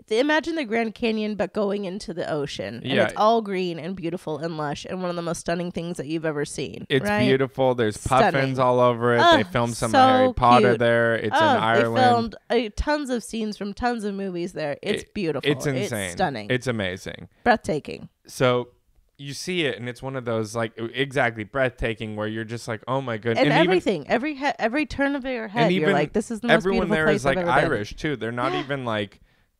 imagine the Grand Canyon, but going into the ocean. And it's all green and beautiful and lush and one of the most stunning things that you've ever seen. It's beautiful. There's puffins all over it. They filmed some Harry Potter there. It's in Ireland. They filmed tons of scenes from tons of movies there. It's beautiful. It's insane. It's stunning. It's amazing. Breathtaking. So you see it, and it's one of those like exactly breathtaking where you're just like, oh my goodness. And everything, even, every turn of your head, you're like, this is the most beautiful place. Everyone there is like Irish too. They're not even like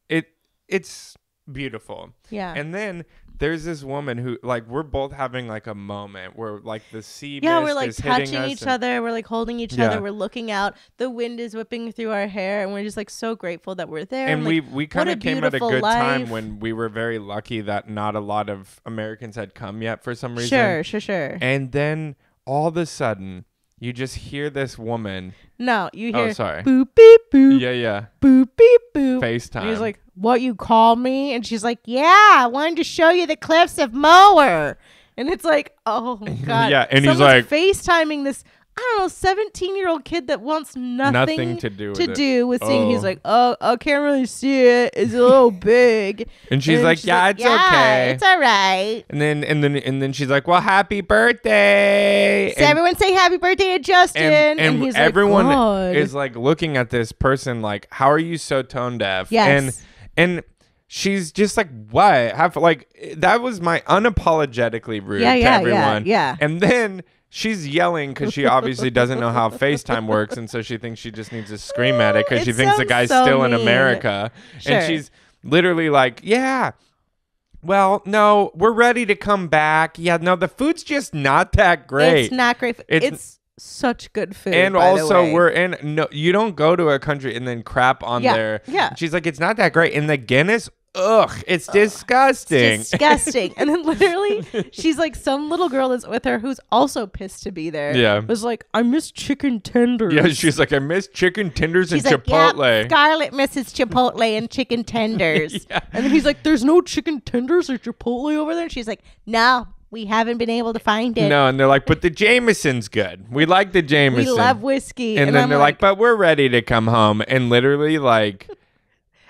it. It's beautiful. Yeah. And then there's this woman who like we're both having like a moment where like the sea we're like touching each other, we're like holding each other, we're looking out, the wind is whipping through our hair, and we're just like so grateful that we're there. And we kind of came at a good time when we were very lucky that not a lot of Americans had come yet for some reason. Sure. And then all of a sudden you just hear this woman. No, you hear boop beep boop. Yeah. Boop beep boop. FaceTime. And he's like, what, you call me? And she's like, yeah, I wanted to show you the cliffs of Moher. And it's like, oh my God. Yeah, and someone's he's like FaceTiming this, I don't know, 17-year-old kid that wants nothing to do with seeing. He's like, oh, I can't really see it. It's a little big. And she's like, it's okay. It's all right. And then she's like, well, happy birthday. So everyone say happy birthday to Justin. And he's everyone like, is like looking at this person like, how are you so tone deaf? Yes. And she's just like, what? That was my unapologetically rude to everyone. Yeah. And then she's yelling because she obviously doesn't know how FaceTime works, and so she thinks she just needs to scream at it because she thinks the guy's still in America. Sure. And she's literally like, yeah, well, no, we're ready to come back. Yeah, no, the food's just not that great. It's not great. It's such good food. And by also the way. no, you don't go to a country and then crap on there. Yeah. She's like, it's not that great. And the Guinness, it's disgusting. It's disgusting. And then literally she's like, some little girl is with her who's also pissed to be there. Yeah. Was like, I miss chicken tenders. Yeah, she's like, I miss chicken tenders and Chipotle. Yep, Scarlett misses Chipotle and chicken tenders. Yeah. And then he's like, there's no chicken tenders or Chipotle over there. And she's like, no, we haven't been able to find it. No, and they're like, but the Jameson's good. We like the Jameson. We love whiskey. And then they're like, but we're ready to come home. And literally like...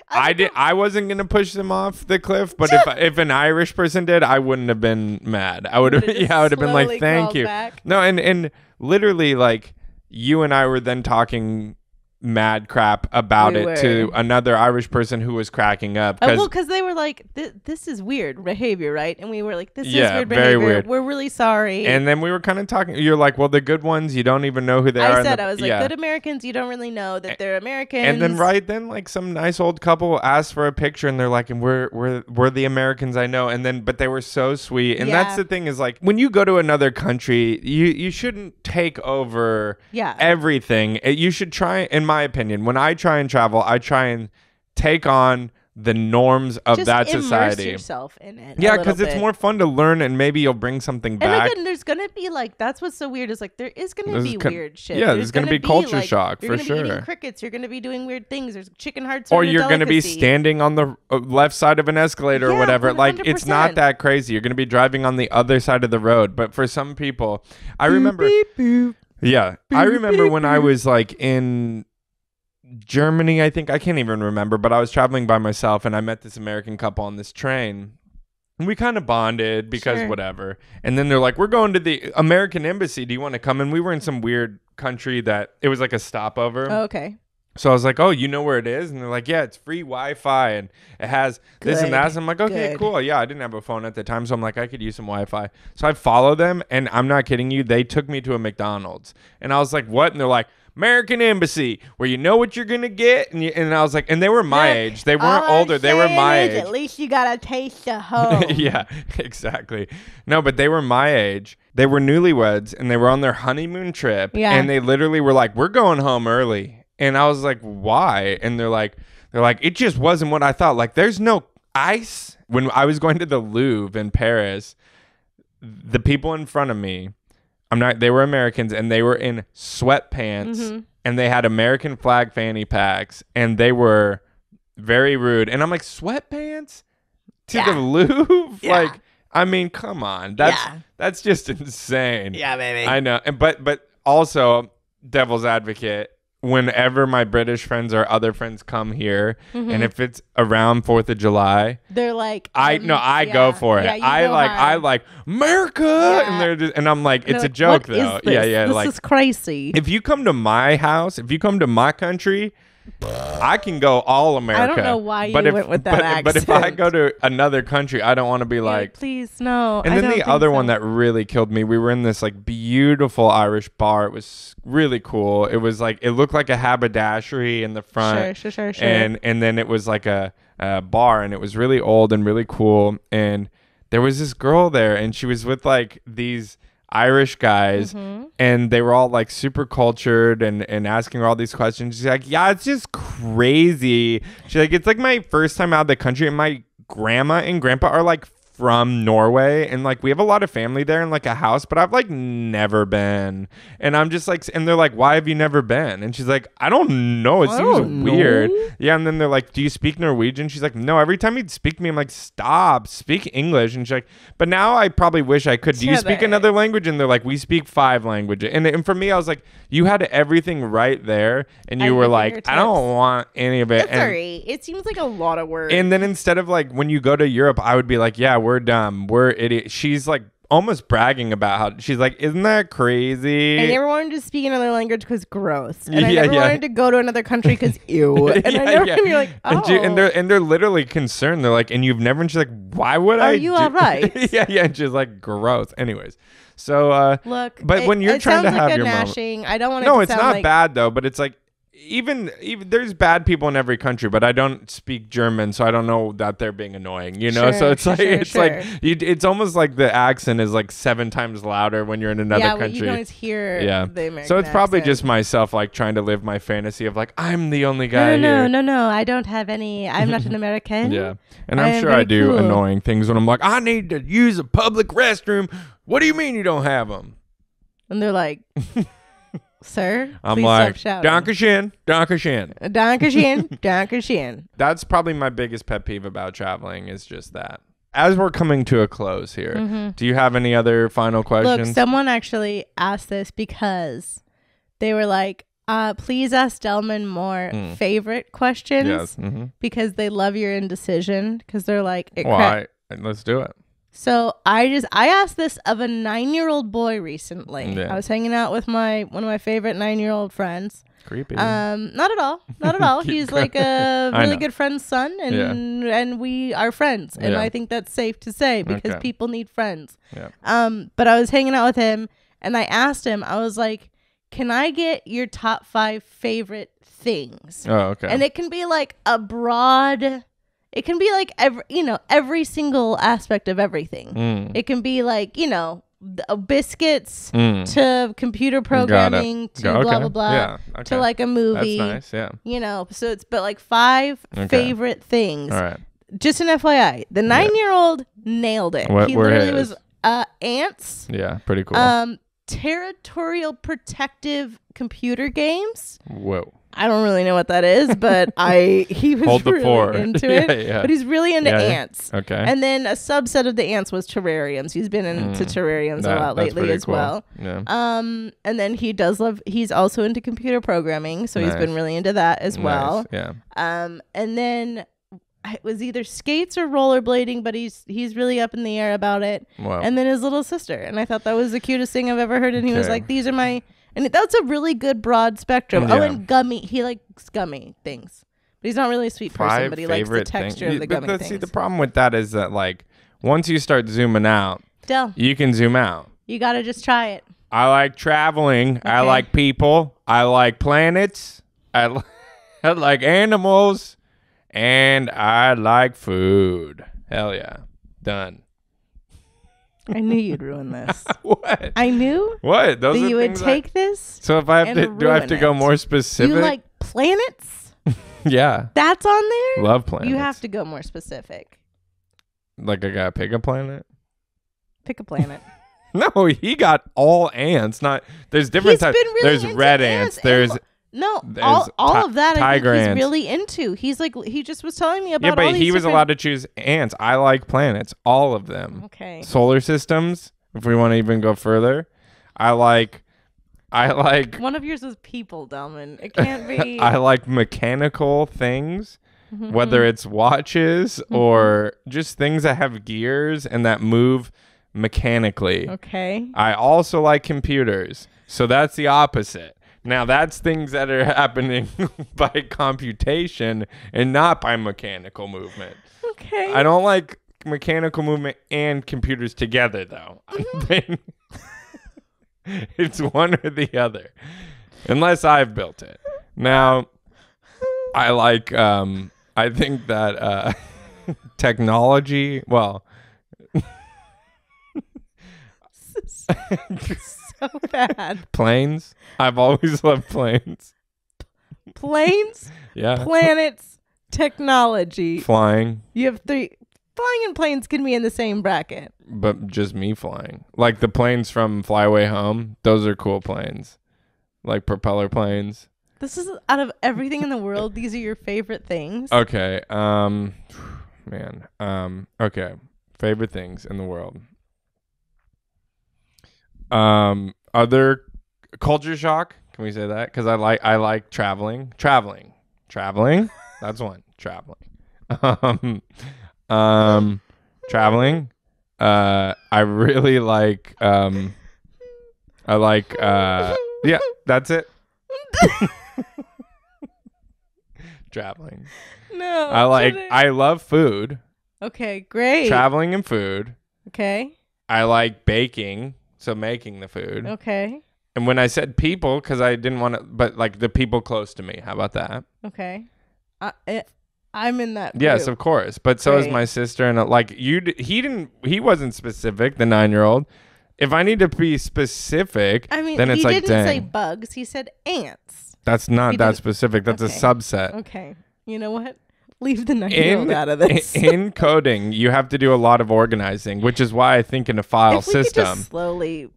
I wasn't gonna push them off the cliff, but if an Irish person did, I wouldn't have been mad. I would have been like, thank you. Back. No, and literally like you and I were then talking mad crap about to another Irish person who was cracking up. Because they were like, this is weird behavior, right? And we were like, this is weird behavior. Very weird. We're really sorry. And then we were kind of talking. You're like, well, the good ones, you don't even know who they are. I was like, good Americans, you don't really know that they're Americans. And then like some nice old couple asked for a picture, and they're like, and we're the Americans I know. And then, but they were so sweet. And that's the thing is like, when you go to another country, you shouldn't take over everything. You should try, in my opinion, when I try and travel, I try and take on the norms of that society. Immerse yourself in it. Yeah, because it's more fun to learn, and maybe you'll bring something back. And again, there's gonna be like, that's what's so weird is like there is gonna be weird shit. Yeah, there's gonna be culture shock for sure. You're gonna be eating crickets. You're gonna be doing weird things. There's chicken hearts. Or you're gonna be standing on the left side of an escalator or whatever. 100%. Like it's not that crazy. You're gonna be driving on the other side of the road. But for some people, I remember. I remember when I was like in Germany, I think. I can't even remember, but I was traveling by myself and I met this American couple on this train. And we kind of bonded because whatever. And then they're like, we're going to the American Embassy. Do you want to come? And we were in some weird country that it was like a stopover. Oh, okay. So I was like, oh, you know where it is? And they're like, yeah, it's free Wi-Fi and it has this and that. So I'm like, okay, cool. Yeah, I didn't have a phone at the time. So I'm like, I could use some Wi-Fi. So I follow them, and I'm not kidding you. They took me to a McDonald's. And I was like, what? And they're like, American Embassy, where you know what you're going to get. And I was like, and they were my age. They weren't older. They were my age. At least you got a taste of home. Yeah, exactly. No, but they were my age. They were newlyweds, and they were on their honeymoon trip. Yeah. And they literally were like, we're going home early. And I was like, why? And they're like, it just wasn't what I thought. Like, there's no ice. When I was going to the Louvre in Paris, the people in front of me, they were Americans, and they were in sweatpants, and they had American flag fanny packs, and they were very rude. And I'm like, sweatpants to the Louvre? Yeah. Like, I mean, come on. That's just insane. Yeah, baby. I know. And but also, devil's advocate, whenever my British friends or other friends come here, and if it's around 4th of July, they're like, I go for it. Yeah, I like America, and they're just, and I'm like, it's a joke though. Yeah, this is crazy. If you come to my house, if you come to my country, I can go all America. I don't know why you went with that accent. But if I go to another country, I don't want to be like, please, no. And then the other one that really killed me, we were in this like beautiful Irish bar. It was really cool. It was like, it looked like a haberdashery in the front. Sure. And then it was like a bar, and it was really old and really cool. And there was this girl there, and she was with like these Irish guys, and they were all like super cultured and asking her all these questions. She's like, yeah, it's just crazy. She's like, it's like my first time out of the country, and my grandma and grandpa are like from Norway, and like we have a lot of family there and like a house, but I've like never been. And I'm just like, and they're like, why have you never been? And she's like, I don't know, it seems weird. Yeah. And then they're like, do you speak Norwegian? She's like, no, every time he'd speak to me, I'm like, stop, speak English. And she's like, but now I probably wish I could. Do you speak another language? And they're like, we speak 5 languages. And for me, I was like, you had everything right there, and you were like, I don't want any of it. Sorry, it seems like a lot of words. And then instead of like, when you go to Europe, I would be like, yeah, we're dumb, we're idiots. She's like almost bragging about how she's like, isn't that crazy? I never wanted to speak another language because gross, and I never wanted to go to another country because ew. And I never you're like, oh, and they're literally concerned. They're like, and you've never. And she's like, why would I? Are you all right? yeah. And she's like, gross. Anyways, so look, but when you're trying to have your gnashing, I don't want. No, it's not bad though. But it's like. Even there's bad people in every country, but I don't speak German, so I don't know that they're being annoying, you know. So it's like it's almost like the accent is like 7 times louder when you're in another country. You can always hear the American So it's probably accent. Just myself like trying to live my fantasy of like I'm the only guy here. No, I don't have any. I'm not an American. Yeah, and I'm sure I do annoying things when I'm like, I need to use a public restroom. What do you mean you don't have them? And they're like. Sir, I'm like, Dankeschön. That's probably my biggest pet peeve about traveling is just that. As we're coming to a close here, do you have any other final questions? Look, someone actually asked this because they were like, please ask Delman more favorite questions because they love your indecision because they're like, let's do it. So I asked this of a 9-year-old boy recently. Yeah. I was hanging out with one of my favorite 9-year-old friends. Creepy. Not at all. He's like a really good friend's son, and we are friends. And I think that's safe to say because people need friends. Yeah. But I was hanging out with him, and I asked him. I was like, "Can I get your top 5 favorite things?" Oh, okay. And it can be like a broad. It can be like every single aspect of everything. It can be like, biscuits to computer programming to blah, blah, blah, to like a movie. That's nice, yeah. So it's but like 5 favorite things. All right. Just an FYI, the 9-year-old nailed it. He literally was ants. Yeah, pretty cool. Territorial protective computer games. Whoa. I don't really know what that is, but he was really into it. But he's really into ants. Okay. And then a subset of the ants was terrariums. He's been into terrariums a lot lately as well. Yeah. And then he's also into computer programming, so he's been really into that as well. Yeah. And then it was either skates or rollerblading, but he's really up in the air about it. Wow. And then his little sister, and I thought that was the cutest thing I've ever heard. And he was like, "These are my." And that's a really good broad spectrum. Yeah. Oh, and gummy. He likes gummy things. But he's not really a sweet person, but he likes the texture of the gummy things. See, the problem with that is that, like, once you start zooming out, you can zoom out. You got to just try it. I like traveling. Okay. I like people. I like planets. I like animals. And I like food. Hell yeah. Done. I knew you'd ruin this. What? I knew. What? That you would take this. So if I have to, do I have to go more specific? You like planets? Yeah. That's on there? Love planets. You have to go more specific. Like I gotta pick a planet? Pick a planet. No, he got all ants. There's different types. Really there's red ants. There's all of that tiger I think he's ants. really into. He's like, he just was telling me about. Yeah, but he was allowed to choose ants. I like planets, all of them. Okay. Solar systems. If we want to even go further, I like. One of yours is people, Delman. It can't be. I like mechanical things, whether it's watches or just things that have gears and that move mechanically. Okay. I also like computers, so that's the opposite. Now, that's things that are happening by computation and not by mechanical movement. Okay. I don't like mechanical movement and computers together, though. It's one or the other, unless I've built it. Now, I like, I think that technology, well... So bad. Planes. I've always loved planes. Planes? Yeah. Planets. Technology. Flying. You have 3. Flying and planes can be in the same bracket. But just me flying. Like the planes from Fly Away Home. Those are cool planes. Like propeller planes. This is out of everything in the world. These are your favorite things. Okay. Man. Okay. Favorite things in the world. Other culture shock. Can we say that? Because I like traveling. Traveling. That's one. Traveling. Traveling. I really like. Yeah, that's it. Traveling. No. I love food. Okay, great. Traveling and food. Okay. I like baking. So making the food. Okay. And when I said people, because I didn't want to, but like the people close to me. How about that? Okay. I'm in that group. Yes, of course. But so is my sister. And like he wasn't specific, the 9-year-old. If I need to be specific, then it's like, he didn't say bugs. He said ants. That's not that specific. That's a subset. Okay. You know what? Leave the 9-year-old out of this. In coding, you have to do a lot of organizing, which is why I think in a file system. Could just slowly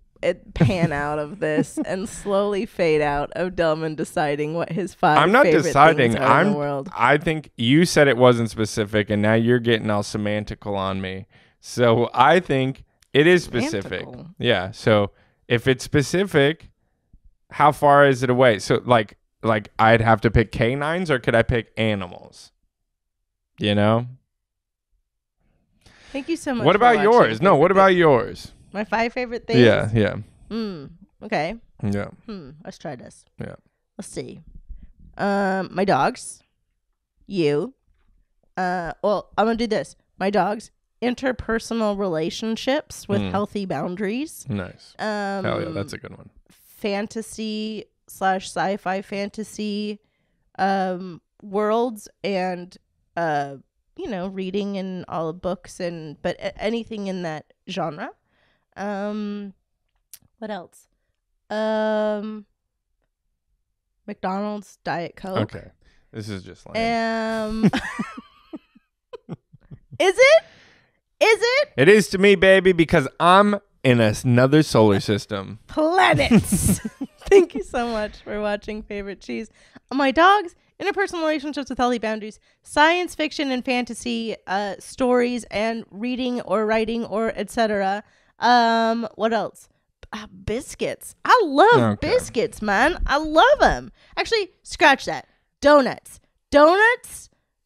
pan out of this and slowly fade out of Delman deciding what his 5 I'm not favorite deciding. things are in the world. I think you said it wasn't specific, and now you're getting all semantical on me. So I think it is specific. Yeah. So if it's specific, how far is it away? So like I'd have to pick canines, or could I pick animals? You know? Thank you so much. What about yours? No, what about yours? My 5 favorite things? Yeah. Okay. Yeah. Let's try this. Yeah. Let's see. My dogs. You. Well, I'm going to do this. My dogs. Interpersonal relationships with healthy boundaries. Nice. Hell yeah, that's a good one. Fantasy / sci-fi fantasy worlds and reading and all the books but anything in that genre. What else? McDonald's Diet Coke. Okay. This is just lame. Is it? It is to me, baby, because I'm in another solar system. Planets. Thank you so much for watching Favorite Cheese. My dogs, interpersonal relationships with healthy boundaries, science fiction and fantasy stories, and reading or writing or etc. What else? Biscuits. I love biscuits, man. I love them. Actually, scratch that. Donuts.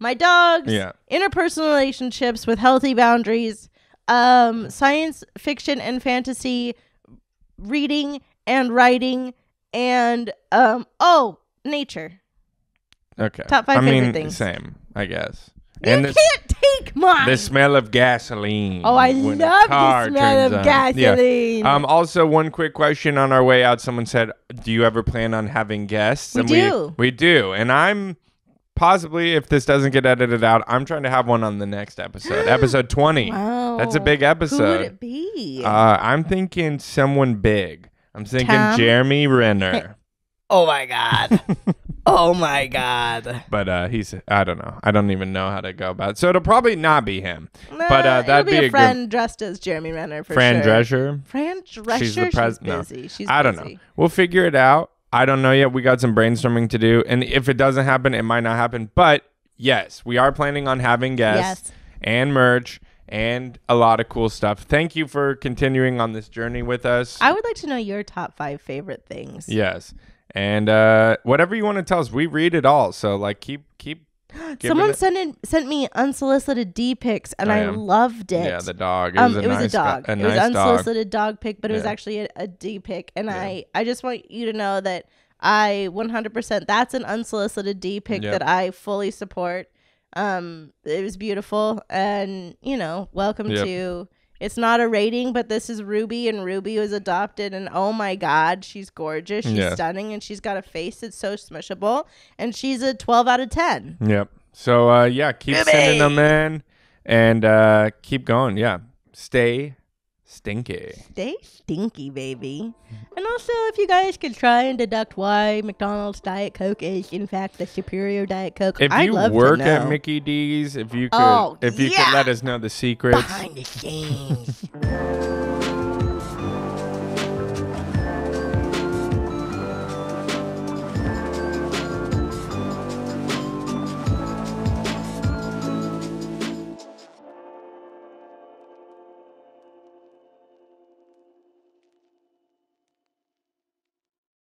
My dogs. Yeah. Interpersonal relationships with healthy boundaries. Science fiction and fantasy, reading and writing, and nature. Okay. Top 5 favorite things. Same, I guess. You can't take mine. The smell of gasoline. Oh, I love the smell of gasoline. Yeah. Also, one quick question on our way out. Someone said, do you ever plan on having guests? We do. And I'm possibly, if this doesn't get edited out, I'm trying to have one on the next episode. Episode 20. Wow. That's a big episode. Who would it be? I'm thinking someone big. I'm thinking Jeremy Renner. Oh, my God. Oh, my God. But I don't know. I don't even know how to go about it. So it'll probably not be him. Nah, but that'd be a friend dressed as Jeremy Renner for Fran sure. Drescher? She's the president. She's busy. I don't know. We'll figure it out. I don't know yet. We got some brainstorming to do. And if it doesn't happen, it might not happen. But yes, we are planning on having guests and merch and a lot of cool stuff. Thank you for continuing on this journey with us. I would like to know your top 5 favorite things. Yes. And whatever you want to tell us, we read it all. So like keep Someone sent me unsolicited D pics and I loved it. Yeah, the dog. It was a dog. It was an unsolicited dog pic, but it was actually a D pic. And I just want you to know that I 100%. That's an unsolicited D pic that I fully support. It was beautiful, and welcome to. It's not a rating, but this is Ruby, and Ruby was adopted, and oh my God, she's gorgeous. She's stunning, and she's got a face that's so smushable, and she's a 12 out of 10. Yep. So, keep sending them in, and keep going. Yeah. Stay stinky. Stay stinky, baby. And also, if you guys could try and deduct why McDonald's Diet Coke is, in fact, the superior Diet Coke, I'd love to know. If you work at Mickey D's, if you could let us know the secrets. Behind the scenes.